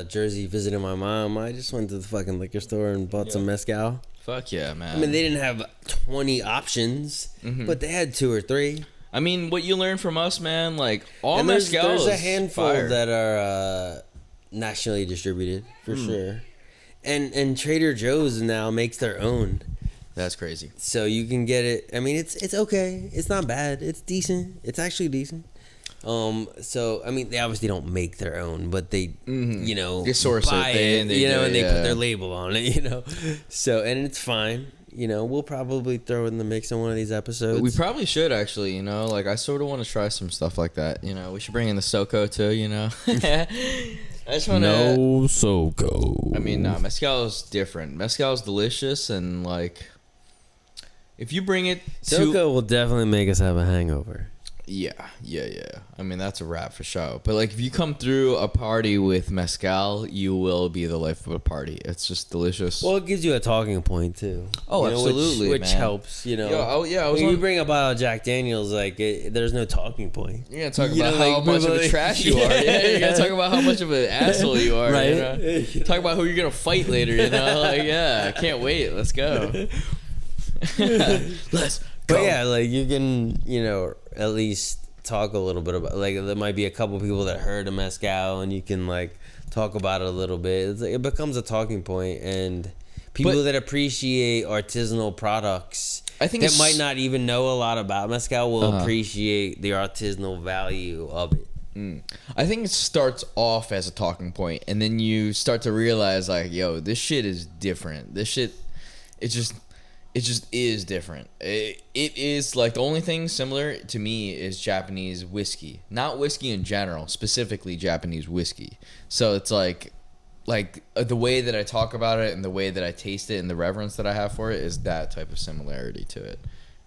Jersey visiting my mom, I just went to the fucking liquor store and bought some mezcal. Fuck yeah, man. I mean, they didn't have 20 options, but they had 2 or 3. I mean, what you learn from us, man, like, all and mezcal there's is a handful fire. that are nationally distributed, for sure. And Trader Joe's now makes their own. That's crazy. So you can get it. I mean, it's okay. It's not bad. It's decent. It's actually decent. So I mean, they obviously don't make their own, but they, they source buy it, and they put their label on it, So and it's fine. We'll probably throw it in the mix on one of these episodes. We probably should actually. Like I sort of want to try some stuff like that. We should bring in the SoCo too. I just want to. No SoCo. I mean, nah, mezcal is different. Mezcal is delicious, and like, if you bring it to SoCo will definitely make us have a hangover. Yeah. I mean, that's a wrap for sure. But like, if you come through a party with mezcal, you will be the life of a party. It's just delicious. Well, it gives you a talking point too. Oh, absolutely, which man. helps. When you bring a bottle of Jack Daniels, like there's no talking point. You're gonna talk about how much of a trash you are. Yeah, you're gonna talk about how much of an asshole you are. Right. Talk about who you're gonna fight later. Like, yeah, I can't wait. Let's go. Let's go. But yeah, like you can, at least talk a little bit about, like, there might be a couple people that heard of mezcal, and you can like talk about it a little bit. It's like, it becomes a talking point, and people that appreciate artisanal products, I think that might not even know a lot about mezcal, will appreciate the artisanal value of it. I think it starts off as a talking point, and then you start to realize, like, yo, this shit is different. This shit, it just is different. It is like, the only thing similar to me is Japanese whiskey, not whiskey in general, specifically Japanese whiskey. So it's like the way that I talk about it and the way that I taste it and the reverence that I have for it is that type of similarity to it.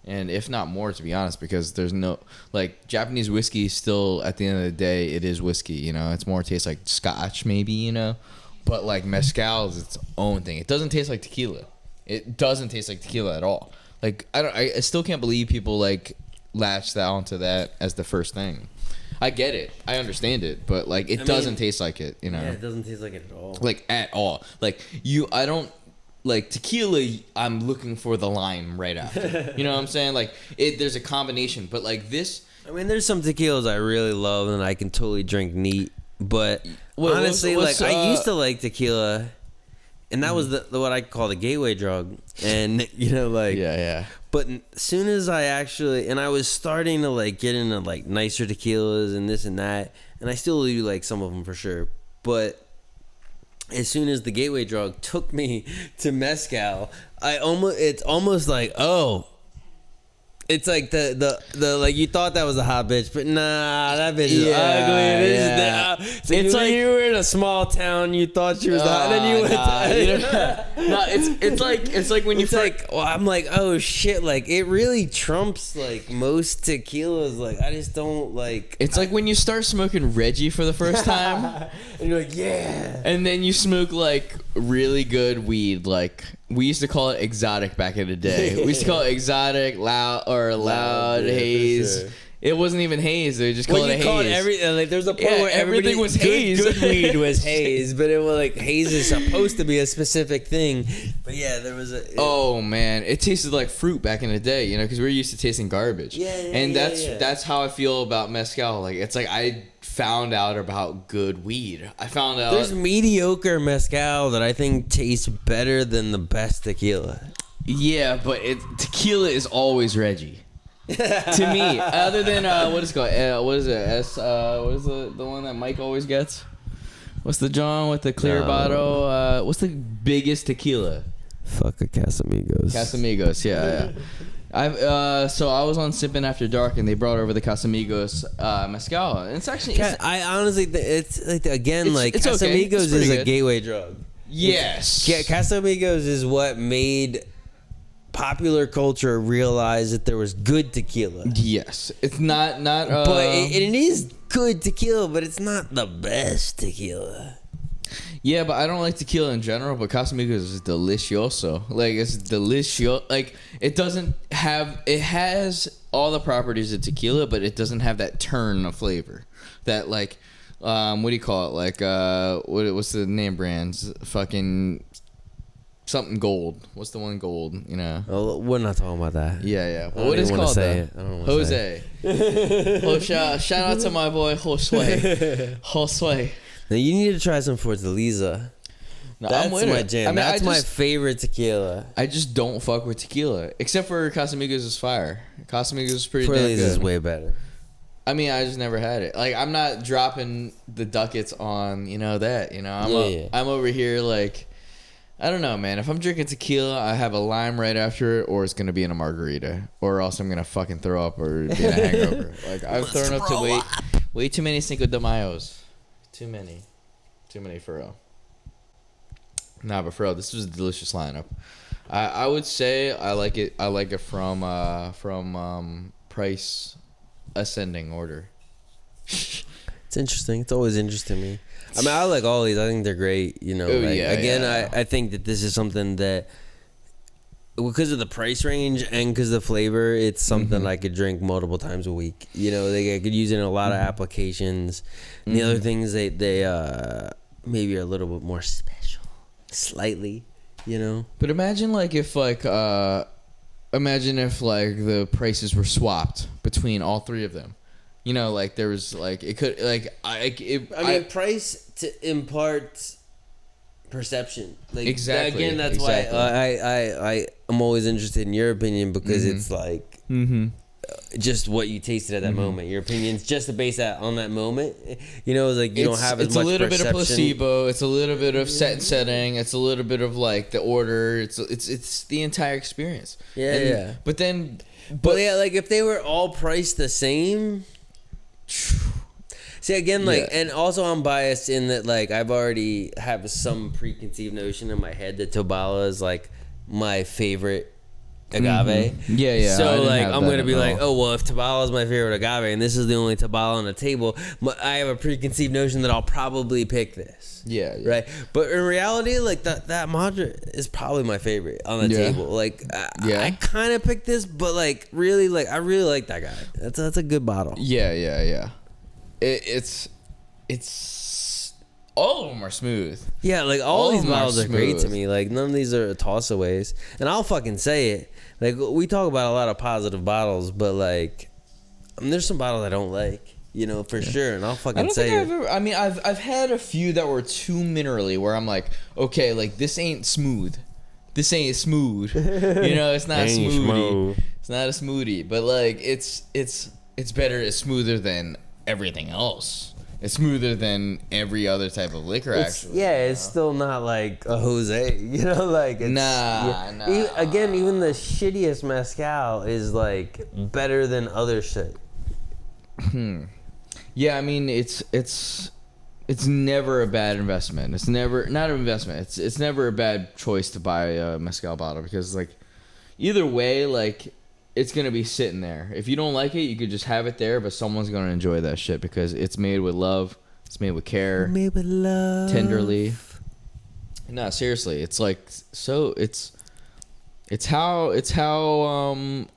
And if not more, to be honest, because there's no, like, Japanese whiskey still, at the end of the day, it is whiskey, It's more tastes like scotch, maybe, But, like, mezcal is its own thing. It doesn't taste like tequila. It doesn't taste like tequila at all. Like, I still can't believe people, like, latch onto that as the first thing. I get it. I understand it. But, like, it doesn't taste like it, Yeah, it doesn't taste like it at all. Like, at all. Like, I don't... Like, tequila, I'm looking for the lime right after. You know what I'm saying? Like, there's a combination. But, like, this... I mean, there's some tequilas I really love and I can totally drink neat. But, honestly, I used to like tequila... And that was what I call the gateway drug. And, Yeah. But as soon as I and I was starting to, like, get into, like, nicer tequilas and this and that. And I still do like some of them for sure. But as soon as the gateway drug took me to mezcal, it's almost like, oh, it's like the like, you thought that was a hot bitch, but nah, that bitch is ugly. It's like you were in a small town, you thought she was hot, and then you went it's like when you I'm like, oh shit, like, it really trumps, like, most tequilas. Like, I just don't like. It's like when you start smoking Reggie for the first time, and you're like, yeah, and then you smoke, like, really good weed, like we used to call it exotic back in the day. We used to call it exotic, loud yeah, haze. sure. It wasn't even haze. They just called it haze. Like there's a point where everything was haze. Good weed was haze, but it was like haze is supposed to be a specific thing. But yeah, there was a. Oh man, it tasted like fruit back in the day, you know, because we were used to tasting garbage. And that's how I feel about mezcal. Like it's like I found out about good weed. I found out there's mediocre mezcal that I think tastes better than the best tequila. Yeah, but tequila is always Reggie. To me, other than what is it called? What is it? What is the one that Mike always gets? What's the John with the clear bottle? What's the biggest tequila? Fuck a Casamigos. Casamigos, yeah. So I was on Sippin' After Dark, and they brought over the Casamigos mezcal. And it's actually, I honestly, it's like again, it's Casamigos okay. It's is a good. gateway drug. Yes. Casamigos is what made popular culture realize that there was good tequila. Yes, it's not. But it is good tequila, but it's not the best tequila. Yeah, but I don't like tequila in general. But Casamigos is delicioso. Like it's delicious. Like it has all the properties of tequila, but it doesn't have that turn of flavor. That like, what do you call it? Like what's the name brands? Fucking. Something gold. What's the one gold? You know. Oh, we're not talking about that. Yeah. Well, what is it called? I don't Jose. Shout out to my boy Josue. Josue. Now you need to try some Fortaleza. No, That's I'm with my it. jam. That's my favorite tequila. I just don't fuck with tequila, except for Casamigos is fire. Casamigos is pretty damn good. Fortaleza is way better. I mean, I just never had it. Like, I'm not dropping the ducats on that. You know, I'm over here like. I don't know, man. If I'm drinking tequila, I have a lime right after it, or it's gonna be in a margarita, or else I'm gonna fucking throw up or be in a hangover. Like I've thrown up to way too many Cinco de Mayos, too many for real. Nah, but for real, this was a delicious lineup. I would say I like it. I like it from price ascending order. It's interesting. It's always interesting to me. I mean, I like all these. I think they're great. You know, I think that this is something that, because of the price range and because of the flavor, it's something I could drink multiple times a week. You know, I could use it in a lot of applications. And the other things, they maybe are a little bit more special, slightly. You know. But imagine if the prices were swapped between all three of them. You know, like there was it could price to impart perception. Like, exactly. Again, that's why I'm always interested in your opinion, because it's like just what you tasted at that moment. Your opinion's just based on that moment. You know, it's like you don't have as much perception. It's a little bit of placebo. It's a little bit of setting. It's a little bit of like the order. It's the entire experience. Yeah. But yeah, like if they were all priced the same. See, again, and also I'm biased in that, like, I've already have some preconceived notion in my head that Tobala is like my favorite agave. Yeah. So like I'm gonna be like, oh well, if Tobala is my favorite agave and this is the only Tobala on the table, I have a preconceived notion that I'll probably pick this. Yeah. Right. But in reality, like that Madre is probably my favorite on the table. Like I kind of picked this, but like really, like I really like that guy. That's a good bottle. Yeah. It's all of them are smooth. Yeah, like all these bottles are great to me. Like none of these are toss-aways. And I'll fucking say it. Like we talk about a lot of positive bottles, but like there's some bottles I don't like, you know, for sure. And I'll fucking say it. I've had a few that were too minerally where I'm like, okay, like this ain't smooth. This ain't smooth. You know, it's not a smoothie. It's not a smoothie, but like it's better. It's smoother than everything else. It's smoother than every other type of liquor, actually. Yeah, it's still not like a Jose, you know, like it's, nah. Even the shittiest mezcal is like better than other shit. Yeah, I mean it's never a bad investment. It's never not an investment. It's never a bad choice to buy a mezcal bottle, because like either way, like it's gonna be sitting there. If you don't like it, you could just have it there, but someone's gonna enjoy that shit because it's made with love. It's made with care. Made with love. Tenderly. No, seriously, it's like so. It's how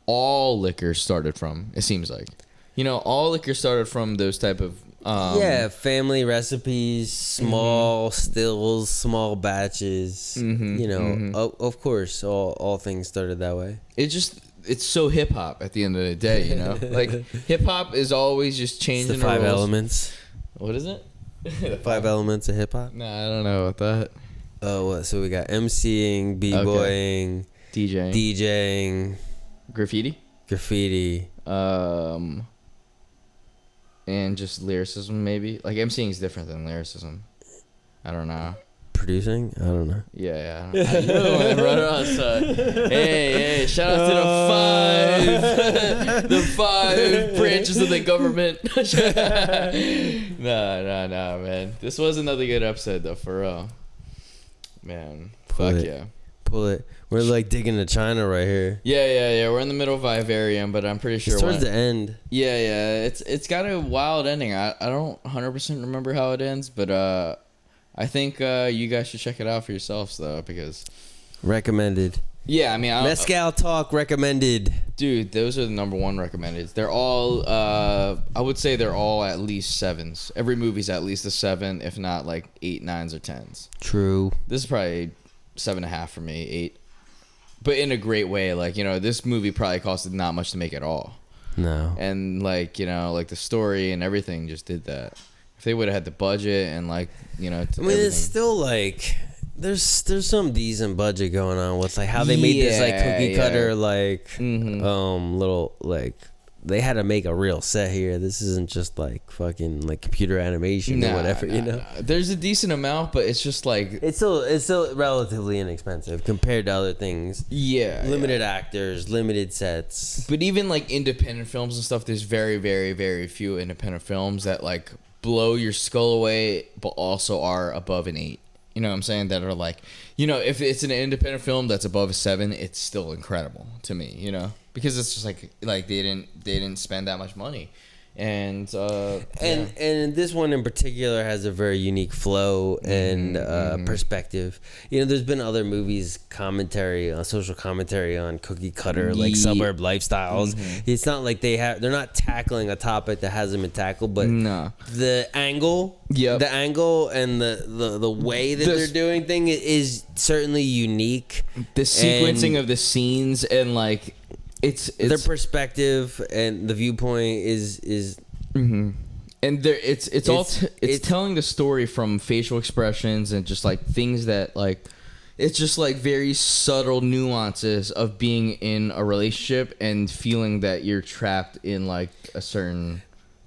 all liquor started from. It seems like, all liquor started from those type of family recipes, small stills, small batches. Of course, all things started that way. It's so hip hop at the end of the day, like hip hop is always just changing. It's the five rules. elements. What is it? The five elements of hip hop. Nah, I don't know about that. Oh, what? So we got MCing, b-boying, DJing, graffiti, and just lyricism maybe. Like MCing is different than lyricism. I don't know. Producing? I don't know. Yeah. You know, right outside. Hey, shout out to the five branches of the government. No, man. This was another good episode though, for real. Man, fuck yeah. Pull it. We're like digging to China right here. Yeah. We're in the middle of Vivarium, but I'm pretty sure it's towards the end. Yeah. It's got a wild ending. I don't 100% remember how it ends, but I think you guys should check it out for yourselves though, because recommended. Yeah, I mean, Mezcal Talk recommended. Dude, those are the number one recommended. They're all I would say they're all at least 7s. Every movie's at least a 7, if not like 8, 9s, or 10s. True. This is probably 7.5 for me, 8. But in a great way. Like, this movie probably costed not much to make at all. No. And like, like the story and everything just did that. If they would have had the budget and like, I mean, it's still like there's some decent budget going on with like how they made this like cookie cutter like little like they had to make a real set here. This isn't just like fucking like computer animation or whatever, Nah. There's a decent amount, but it's just like it's still relatively inexpensive compared to other things. Yeah. Limited actors, limited sets. But even like independent films and stuff, there's very, very, very few independent films that like blow your skull away, but also are above an 8. You know what I'm saying? That are like, if it's an independent film that's above a 7, it's still incredible to me, because it's just like they didn't spend that much money. And this one in particular has a very unique flow and perspective. There's been other movies social commentary on cookie cutter like suburb lifestyles. It's not like they're not tackling a topic that hasn't been tackled, but the angle and the way that they're doing things is certainly unique. The sequencing of the scenes and like. It's their perspective and the viewpoint is and it's telling the story from facial expressions and just like things that like it's just like very subtle nuances of being in a relationship and feeling that you're trapped in like a certain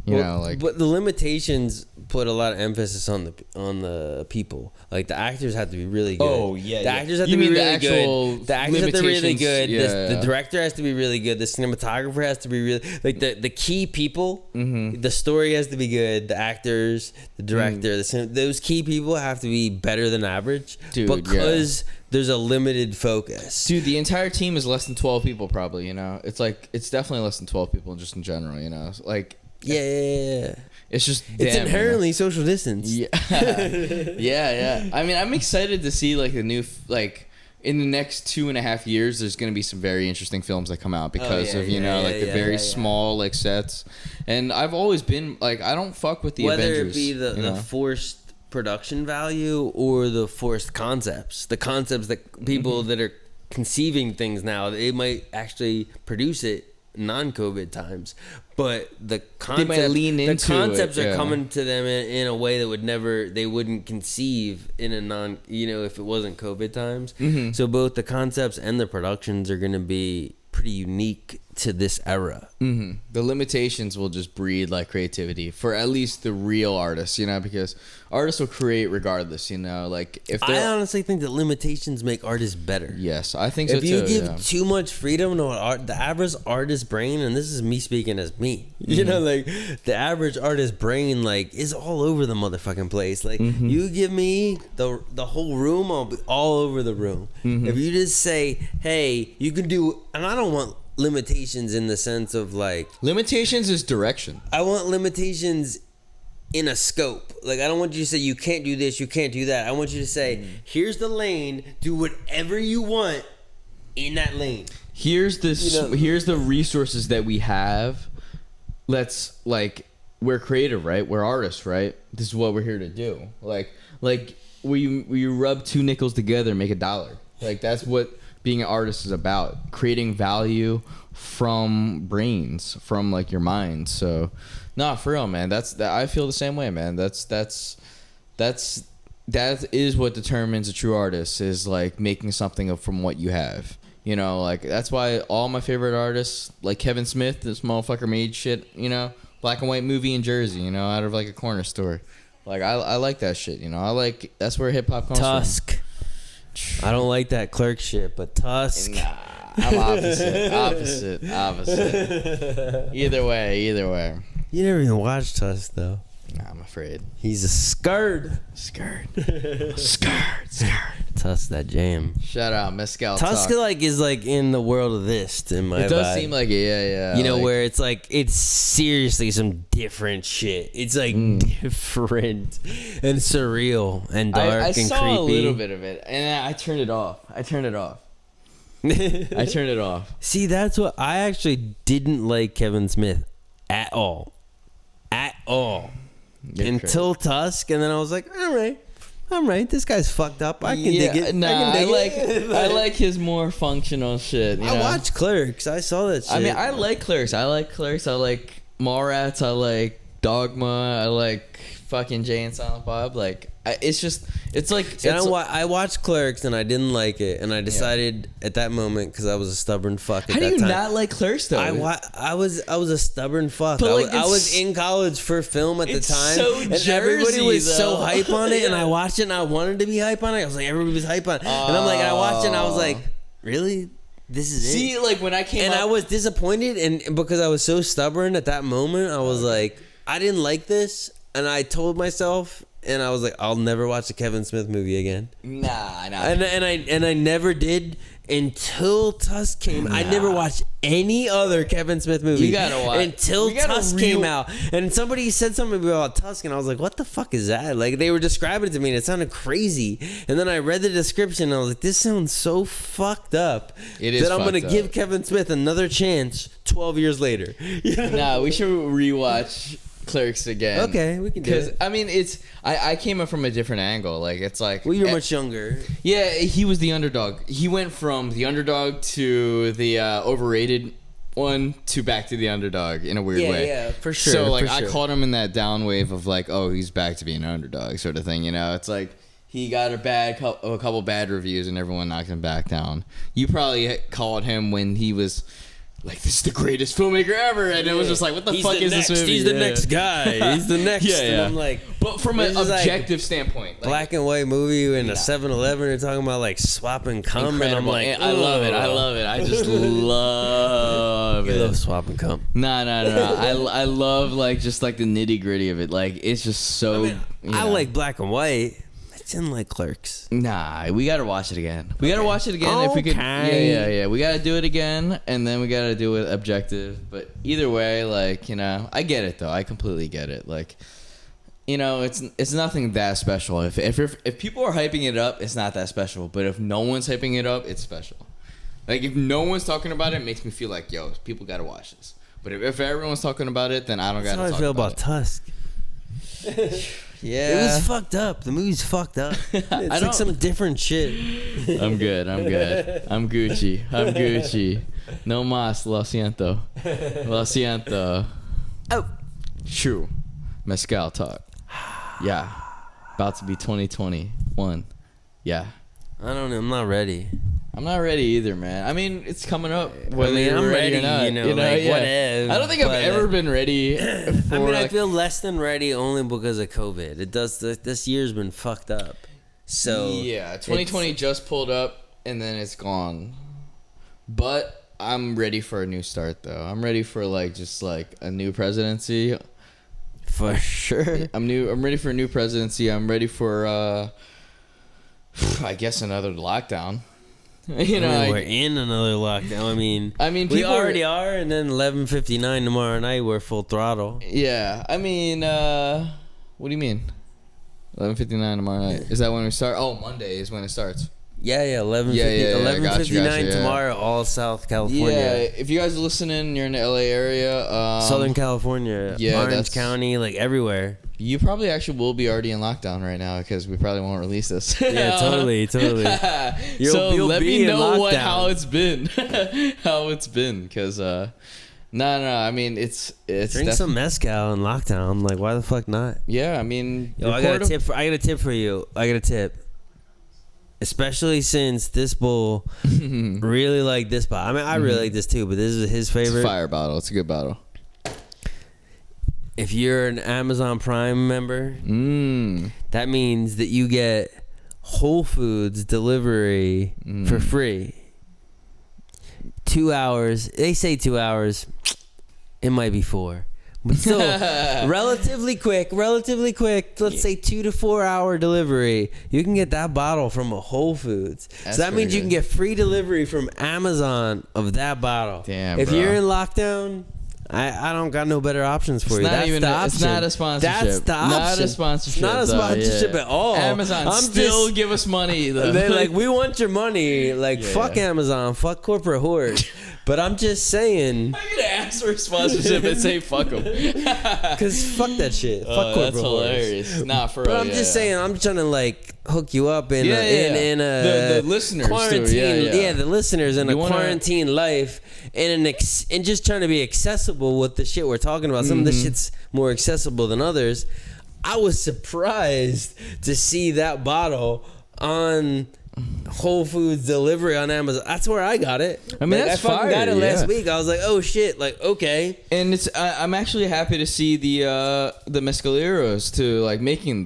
but the limitations put a lot of emphasis on the people. Like the actors have to be really good. Oh yeah, the actors have to be really good. The actors have to be really good. The director has to be really good. The cinematographer has to be really like the key people. The story has to be good. The actors, the director, those key people have to be better than average. Dude, because there's a limited focus. Dude, the entire team is less than 12 people probably. It's like it's definitely less than 12 people just in general. Like. Yeah. It's just it's inherently social distance. Yeah. yeah. I mean, I'm excited to see like the new like in the next 2.5 years. There's gonna be some very interesting films that come out because of the very small like sets. And I've always been like I don't fuck with the Avengers. Whether it be the forced production value or the forced concepts, the concepts that people that are conceiving things now, they might actually produce it non-COVID times, but the concepts are coming to them in a way that they wouldn't conceive in a if it wasn't COVID times. So both the concepts and the productions are going to be pretty unique to this era. The limitations will just breed like creativity for at least the real artists, because artists will create regardless, like if I honestly think that limitations make artists better. Yes, I think so too. If you give too much freedom to the average artist brain, and this is me speaking as me, like the average artist brain like is all over the motherfucking place. Like you give me the whole room, I'll be all over the room. If you just say, hey, you can do, and I don't want limitations in the sense of like limitations is direction. I want limitations in a scope. Like, I don't want you to say you can't do this, you can't do that. I want you to say, here's the lane, do whatever you want in that lane. Here's the resources that we have. Let's, like, we're creative, right? We're artists, right? This is what we're here to do. Like we rub two nickels together and make $1. Like, that's what being an artist is about. Creating value from brains, from, like, your mind. So, nah, for real, man. I feel the same way, man. That is what determines a true artist, is, like, making something from what you have. You know, like, that's why all my favorite artists, like Kevin Smith, this motherfucker made shit, you know, black and white movie in Jersey, you know, out of, like, a corner store. Like, I like that shit, you know. That's where hip hop comes Tusk. from. I don't like that Clerk shit, but Tusk. Nah, I'm opposite. Either way. You never even watched Tusk, though. Nah, I'm afraid. He's a skirt. Tusk, that jam. Shout out Mezcal. Tusk is like in the world of this, in my It does vibe. seem like it, yeah. You know, where it's like, it's seriously some different shit. It's like different and surreal and dark and creepy. I saw a little bit of it, and I turned it off. See, that's what I actually didn't like Kevin Smith at all. Until Tusk, and then I was like, all right, this guy's fucked up. I can dig it. Nah, I like his more functional shit. You know? I watched Clerks. I saw that shit. I mean, I like Clerks. I like Mallrats. I like Dogma. I like fucking Jay and Silent Bob. Like, I watched Clerks and I didn't like it, and I decided at that moment, because I was a stubborn fuck. How do you not like Clerks though? I was a stubborn fuck. But I was in college for film at the time, so and Jersey, everybody was so though. hype on it, and I watched it and I wanted to be hype on it. I was like, everybody was hype on it, and I'm like, and I watched it and I was like, really? This is it? See, like, when I came I was disappointed, and because I was so stubborn at that moment, I was like, I didn't like this, and I told myself. And I was like, I'll never watch a Kevin Smith movie again. Nah. And I never did until Tusk came. I never watched any other Kevin Smith movie. You gotta watch until Tusk came out. And somebody said something about Tusk, and I was like, what the fuck is that? Like, they were describing it to me, and it sounded crazy. And then I read the description, and I was like, this sounds so fucked up. It is that I'm gonna fucked up. give Kevin Smith another chance 12 years later. You know? Nah, we should rewatch Clerks again. Okay, we can do it. I mean, I came up from a different angle. Like, it's like, Well, you're much younger. Yeah, he was the underdog. He went from the underdog to the overrated one to back to the underdog in a weird way. Yeah, for sure. So, like, for sure. I caught him in that down wave of, like, oh, he's back to being an underdog sort of thing, you know? It's like, he got a couple bad reviews and everyone knocked him back down. You probably called him when he was like, this is the greatest filmmaker ever, and it was just like, what the fuck is this movie? He's the next guy. He's the next. And I'm like, but from an this is objective standpoint, like, black and white movie in a 7-Eleven, they're talking about like swapping cum, and I'm like, I love it. I just love it. I love swap and cum. Nah. I love, like, just like the nitty gritty of it. Like, it's just so. I like black and white. I didn't like Clerks. Nah, we gotta watch it again. We gotta watch it again if we could. Yeah. We gotta do it again, and then we gotta do it objective. But either way, like, you know, I get it though. I completely get it. Like, you know, it's nothing that special. If people are hyping it up, it's not that special. But if no one's hyping it up, it's special. Like, if no one's talking about it, it makes me feel like, yo, people gotta watch this. But if everyone's talking about it, then I don't gotta talk about it. That's how I feel about Tusk. Yeah, it was fucked up. The movie's fucked up. It's like some different shit. I'm good. I'm Gucci. No mas, lo siento. Oh, true. Mezcal talk. Yeah, about to be 2021. Yeah. I don't know. I'm not ready. I'm not ready either, man. I mean, it's coming up. Whether I'm ready or not, you know, like, whatever. I don't think I've ever been ready. I feel less than ready only because of COVID. It does. This year's been fucked up. So yeah, 2020 just pulled up and then it's gone. But I'm ready for a new start, though. I'm ready for, like, just like a new presidency. For sure. I'm ready for a new presidency. I'm ready for I guess another lockdown. You know, we're in another lockdown. I mean, we people already are, and then 11:59 tomorrow night we're full throttle. Yeah, I mean, What do you mean? 11:59 tomorrow night. Is that when we start? Oh, Monday is when it starts. Yeah, 11:59 gotcha, tomorrow, all South California. Yeah, if you guys are listening, you're in the LA area. Southern California, Orange County, like everywhere. You probably actually will be already in lockdown right now because we probably won't release this. Yeah, totally. You'll let me know how it's been. Because no. I mean, it's drink some mezcal in lockdown. Like, why the fuck not? Yeah, I mean, yo, I got a tip for you. Especially since this bull really liked this bottle. I mean, I really like this too, but this is his favorite. It's a fire bottle. It's a good bottle. If you're an Amazon Prime member, that means that you get Whole Foods delivery for free. 2 hours. They say 2 hours. It might be 4. But still, relatively quick. Let's say 2 to 4 hour delivery. You can get that bottle from a Whole Foods. So that means you can get free delivery from Amazon of that bottle. Damn, if bro. you're in lockdown, I don't got no better options for you. That's the option. It's not a sponsorship. That's the option. Not a sponsorship. Not a sponsorship at all. Amazon still give us money though. They're like, we want your money. Like, fuck Amazon, fuck corporate whores. But I'm just saying. I'm gonna ask for a sponsorship and say fuck them. Cause fuck that shit. Fuck corporate that's hilarious. whores. Nah, for real. real. But I'm just saying, I'm trying to like hook you up in the listeners quarantine. too. The listeners in a quarantine life, and just trying to be accessible with the shit we're talking about. Some of the shit's more accessible than others. I was surprised to see that bottle on Whole Foods delivery on Amazon. That's where I got it. I mean, that's fire. I got it last week. I was like, oh shit, like, okay. And it's I'm actually happy to see the mezcaleros to like making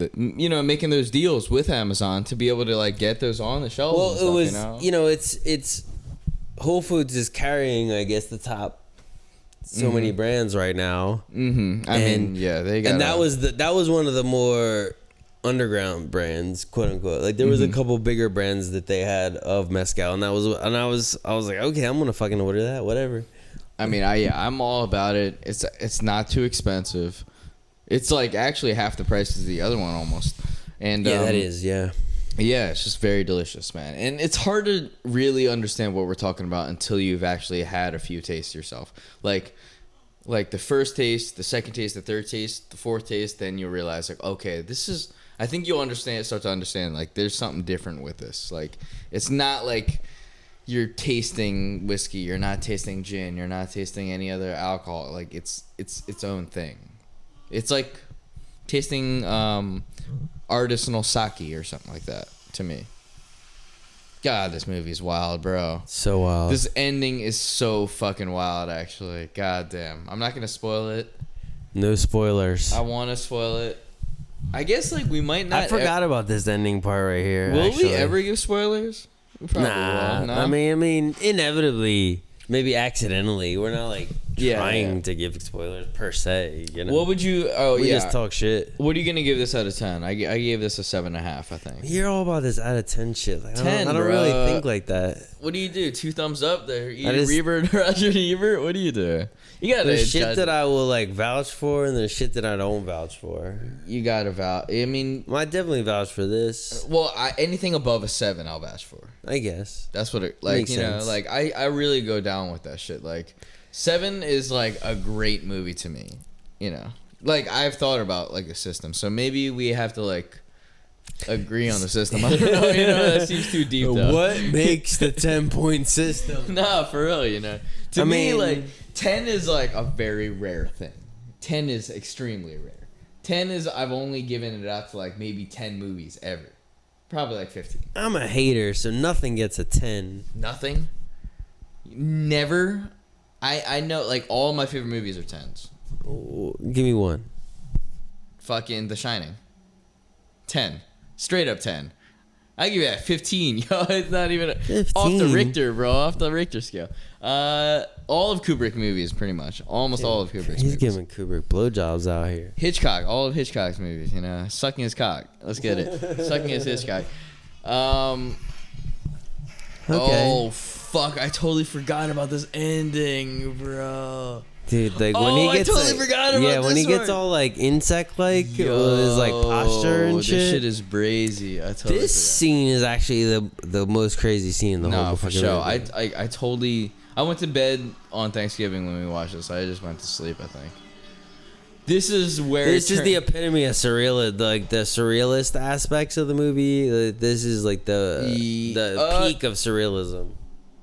those deals with Amazon to be able to like get those on the shelves. Well, and stuff, it's Whole Foods is carrying, I guess, the top so many brands right now. I mean, they got. And that was one of the more underground brands, quote unquote. Like there was a couple bigger brands that they had of mezcal, and I was like, okay, I'm gonna fucking order that, whatever. I mean, I'm all about it. It's not too expensive. It's like actually half the price as the other one almost. And that is it's just very delicious, man. And it's hard to really understand what we're talking about until you've actually had a few tastes yourself. Like the first taste, the second taste, the third taste, the fourth taste, then you realize like, okay, this is. I think you'll start to understand, like, there's something different with this. Like, it's not like you're tasting whiskey, you're not tasting gin, you're not tasting any other alcohol. Like, it's its own thing. It's like tasting artisanal sake or something like that, to me. God, this movie's wild, bro. So wild. This ending is so fucking wild, actually. God damn. I'm not going to spoil it. No spoilers. I want to spoil it. I guess like we might not. I forgot about this ending part right here. Will we ever give spoilers? We probably will. No? I mean, inevitably, maybe accidentally. We're not like trying to give spoilers per se. You know? What would you? We just talk shit. What are you gonna give this out of 10? I gave this a 7.5. I think. You're all about this out of 10 shit. Like, 10. I don't really think like that. What do you do? 2 thumbs up there. Ebert, Roger Ebert. What do you do? You gotta. There's shit that I will like vouch for, and there's shit that I don't vouch for. You gotta vouch. I mean, I definitely vouch for this. Well, anything above a 7, I'll vouch for. I guess that's what it like. Makes sense. Like I really go down with that shit. Like 7 is like a great movie to me. Like I've thought about like a system, so maybe we have to like agree on the system. I don't know. That seems too deep. Though. What makes the 10-point system? Nah, for real. To me, like 10 is like a very rare thing. 10 is extremely rare. 10 is I've only given it out to like maybe 10 movies ever. Probably like 15. I'm a hater, so nothing gets a 10. Nothing? Never? I know like all my favorite movies are 10s. Oh, give me one. Fucking The Shining. 10. Straight up 10. I give you that 15. Yo, it's not even 15. Off the Richter, bro. Off the Richter scale. All of Kubrick movies, pretty much. Almost all of Kubrick's movies. He's giving Kubrick blowjobs out here. Hitchcock. All of Hitchcock's movies. Sucking his cock. Let's get it. Sucking his Hitchcock. Okay. Oh, fuck. I totally forgot about this ending, bro. Dude, like when he gets, I totally forgot about when this he gets one. all like insect-like with his like posture and shit. This shit is brazy. I totally This scene is actually the most crazy scene in the whole for fucking sure. movie. I totally. I went to bed on Thanksgiving when we watched this. I just went to sleep. I think. This is where this is the epitome of surreal, like the surrealist aspects of the movie. This is like the peak of surrealism.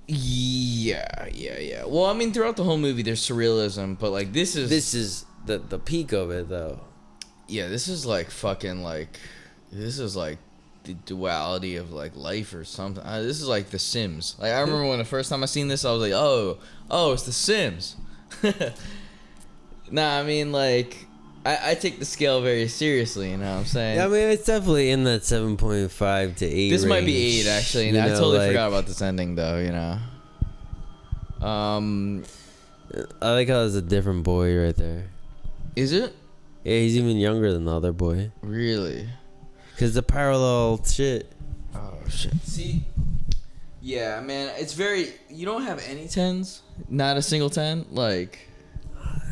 Yeah. Well, I mean, throughout the whole movie, there's surrealism, but like this is the peak of it, though. Yeah, this is like fucking like, this is like the duality of like life or something. This is like The Sims. Like I remember when the first time I seen this, I was like, oh, it's The Sims. Nah, I mean like. I take the scale very seriously, you know what I'm saying? Yeah, I mean, it's definitely in that 7.5 to 8 This range, might be 8, actually. And I totally forgot about this ending, though, you know? I like how there's a different boy right there. Is it? Yeah, he's even younger than the other boy. Really? Because the parallel shit. Oh, shit. See? Yeah, man, it's very... You don't have any 10s? Not a single 10? Like...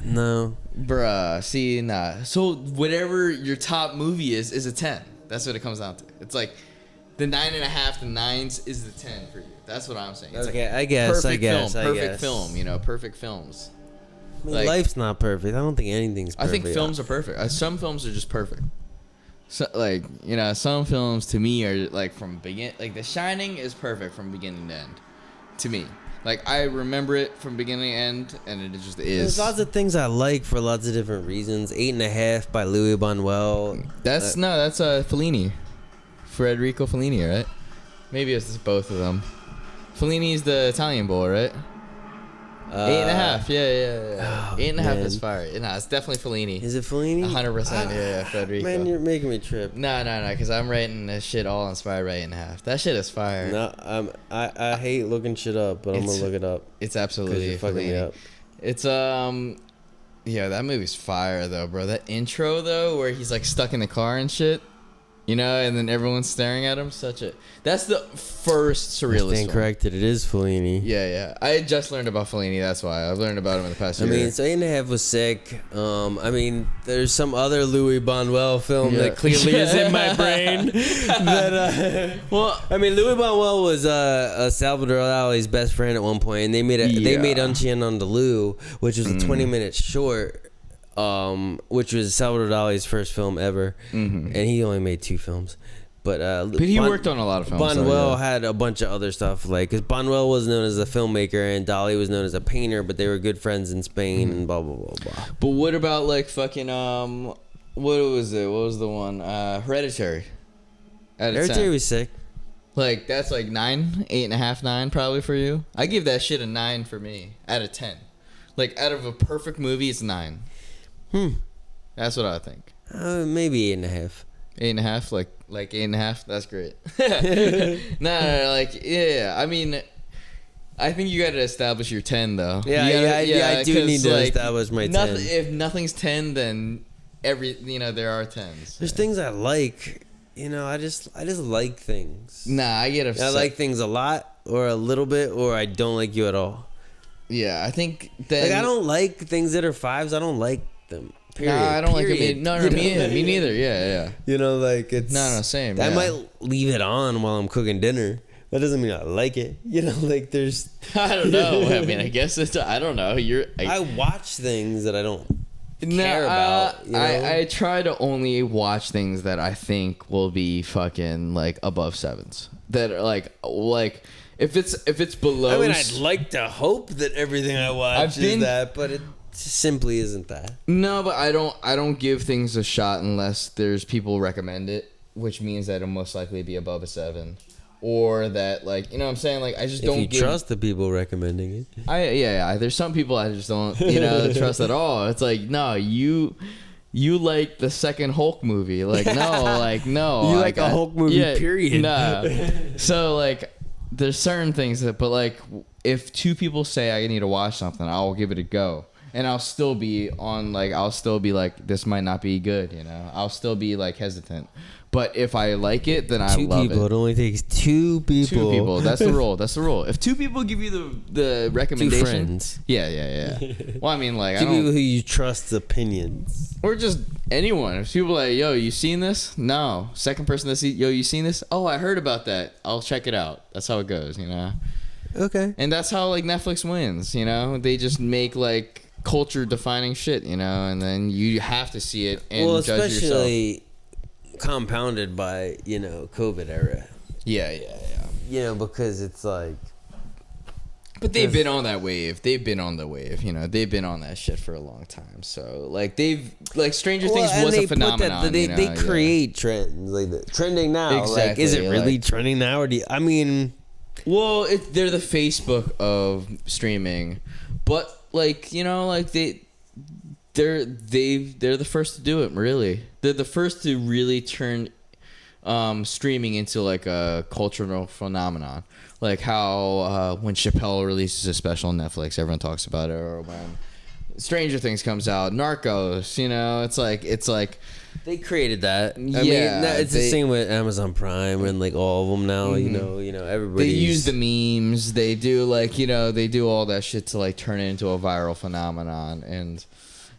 No. Bruh, see, nah. So whatever your top movie is a 10. That's what it comes down to. It's like the 9.5 to 9s is the 10 for you. That's what I'm saying. It's okay, like I guess. Perfect film, you know, perfect films. I mean, Like, life's not perfect. I don't think anything's perfect. I think films are perfect. Some films are just perfect. So, like, you know, some films to me are like from like The Shining is perfect from beginning to end. To me. Like, I remember it from beginning to end, and it just is. There's lots of things I like for lots of different reasons. 8.5 by Louis Buñuel. That's Fellini. Federico Fellini, right? Maybe it's just both of them. Fellini's the Italian boy, right? 8.5, yeah. Oh, 8.5 is fire. Nah, it's definitely Fellini. Is it Fellini? 100%, yeah, Federico. Man, you're making me trip. No, because I'm rating this shit all inspired by 8.5. That shit is fire. No, I hate looking shit up, but I'm gonna look it up. It's absolutely you're fucking me up. It's yeah, that movie's fire though, bro. That intro though, where he's like stuck in the car and shit, you know, and then everyone's staring at him. That's the first surrealist. I stand corrected. It is Fellini. Yeah. I had just learned about Fellini. That's why I've learned about him in the past year. I mean, so 8.5 was sick. I mean, there's some other Louis Buñuel film that clearly is in my brain. Well, I mean, Louis Buñuel was Salvador Dali's best friend at one point, and they made Un Chien Andalou, which was a 20-minute short. Which was Salvador Dali's first film ever, and he only made 2 films. But he worked on a lot of films. Buñuel had a bunch of other stuff, like, because Buñuel was known as a filmmaker and Dali was known as a painter, but they were good friends in Spain and blah blah blah blah. But what about like fucking what was it? What was the one? Hereditary. Hereditary was sick. Like that's like 9, 8.5, 9 probably for you. I give that shit a 9 for me out of 10. Like out of a perfect movie, it's 9. That's what I think. Maybe 8.5. 8.5, like 8.5. That's great. No, like yeah. I mean, I think you got to establish your 10 though. I do need to establish my 10. If nothing's 10, then there are 10s. There's things I like. You know, I just like things. Nah, I get upset. I like things a lot, or a little bit, or I don't like you at all. Yeah, I think that. Like, I don't like things that are 5s. I don't like them. Period. Nah, I don't like it. No, me neither. Yeah. You know, like it's. No, same. I might leave it on while I'm cooking dinner. That doesn't mean I like it. You know, like there's. I don't know. I mean, I guess it's. I don't know. I watch things that I don't care about. You know? I try to only watch things that I think will be fucking like above 7s. That are like. If it's below. I mean, I'd like to hope that everything I watch is that, but it simply isn't that. No, but I don't give things a shot unless there's people recommend it, which means that it'll most likely be above a 7, or that like you know what I'm saying, like I just don't trust the people recommending it. There's some people I just don't trust at all. It's like no, you like the second Hulk movie, like no, you like a Hulk movie, period. Nah. So like. There's certain things but like if 2 people say I need to watch something, I'll give it a go, and I'll still be like this might not be good, you know. I'll still be like hesitant, But if I like it, then I Two love people. it. It only takes two people. Two people. That's the rule. That's the rule. If two people give you the recommendation, 2 friends. Yeah. Well, I mean, like, Two people who you trust opinions. or just anyone. If people are like, yo, you seen this? No. Second person that see, yo, you seen this? Oh, I heard about that. I'll check it out. That's how it goes, you know. Okay. And that's how like Netflix wins, you know. They just make like culture defining shit, you know, and then you have to see it and judge yourself. Especially compounded by, you know, COVID era. Yeah. You know, because it's like, but they've been on that wave. They've been on the wave, you know. They've been on that shit for a long time. So like Stranger Things was a phenomenon. They create trends like that. Trending now. Exactly, like, is it really trending now, or I mean, well, they're the Facebook of streaming, but like, you know, like they're the first to do it. Really, they're the first to really turn streaming into like a cultural phenomenon. Like how when Chappelle releases a special on Netflix, everyone talks about it, or when Stranger Things comes out, Narcos. You know, it's like. They created that. I mean, it's the same with Amazon Prime and like all of them now. Mm-hmm. You know, everybody. They use the memes. They do like, you know, they do all that shit to like turn it into a viral phenomenon. And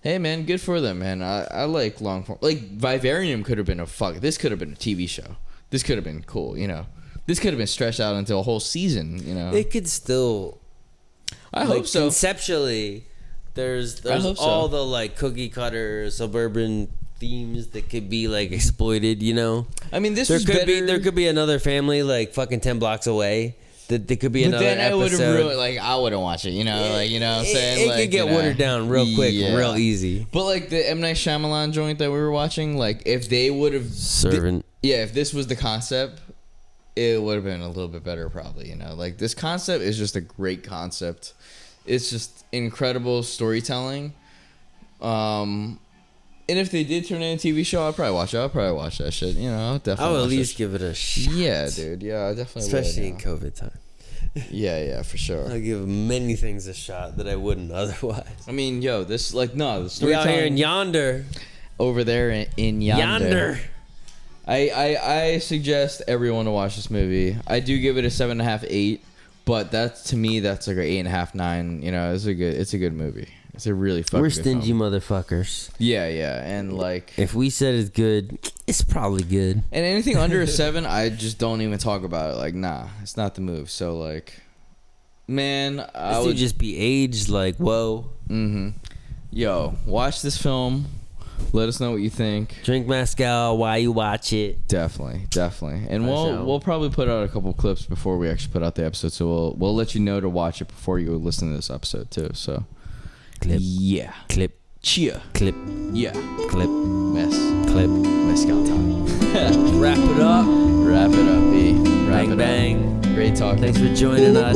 hey, man, good for them, man. I like long form. Like Vivarium could have been this could have been a TV show. This could have been cool. You know, this could have been stretched out into a whole season. You know, it could still. I hope so. Conceptually, there's all the like cookie cutter suburban themes that could be like exploited, you know. I mean, there could be another family like fucking 10 blocks away. That there could be another episode. I wouldn't watch it, you know. Yeah, like, you know what I'm saying? It could get watered down real quick, real easy. But like the M. Night Shyamalan joint that we were watching, like if they would have if this was the concept, it would have been a little bit better probably, you know. Like this concept is just a great concept. It's just incredible storytelling. And if they did turn it into a TV show, I'd probably watch it. I'll probably watch that shit. You know, definitely. I'll at least give it a shot. Yeah, dude. Yeah, I definitely Especially would, in COVID time. Yeah, for sure. I'll give many things a shot that I wouldn't otherwise. I mean, yo, the storytelling. We out here in Yonder. Over there in Yonder. I suggest everyone to watch this movie. I do give it a 7.5, 8, but that's like a 8.5, 9. You know, it's a good movie. It's a really fucking We're good stingy film. Motherfuckers. Yeah, and like if we said it's good, it's probably good. And anything under a 7, I just don't even talk about it. Like, nah, it's not the move. So like, man, I would just be aged like whoa. Mm-hmm. Yo, watch this film. Let us know what you think. Drink Mezcal while you watch it. Definitely. And we'll probably put out a couple clips before we actually put out the episode. So we'll let you know to watch it before you listen to this episode too. So. Clip. Yeah. Clip. Chia. Clip. Yeah. Clip. Clip. Mezcal time. Wrap it up. B. Bang, bang. Great talking. Thanks for joining us.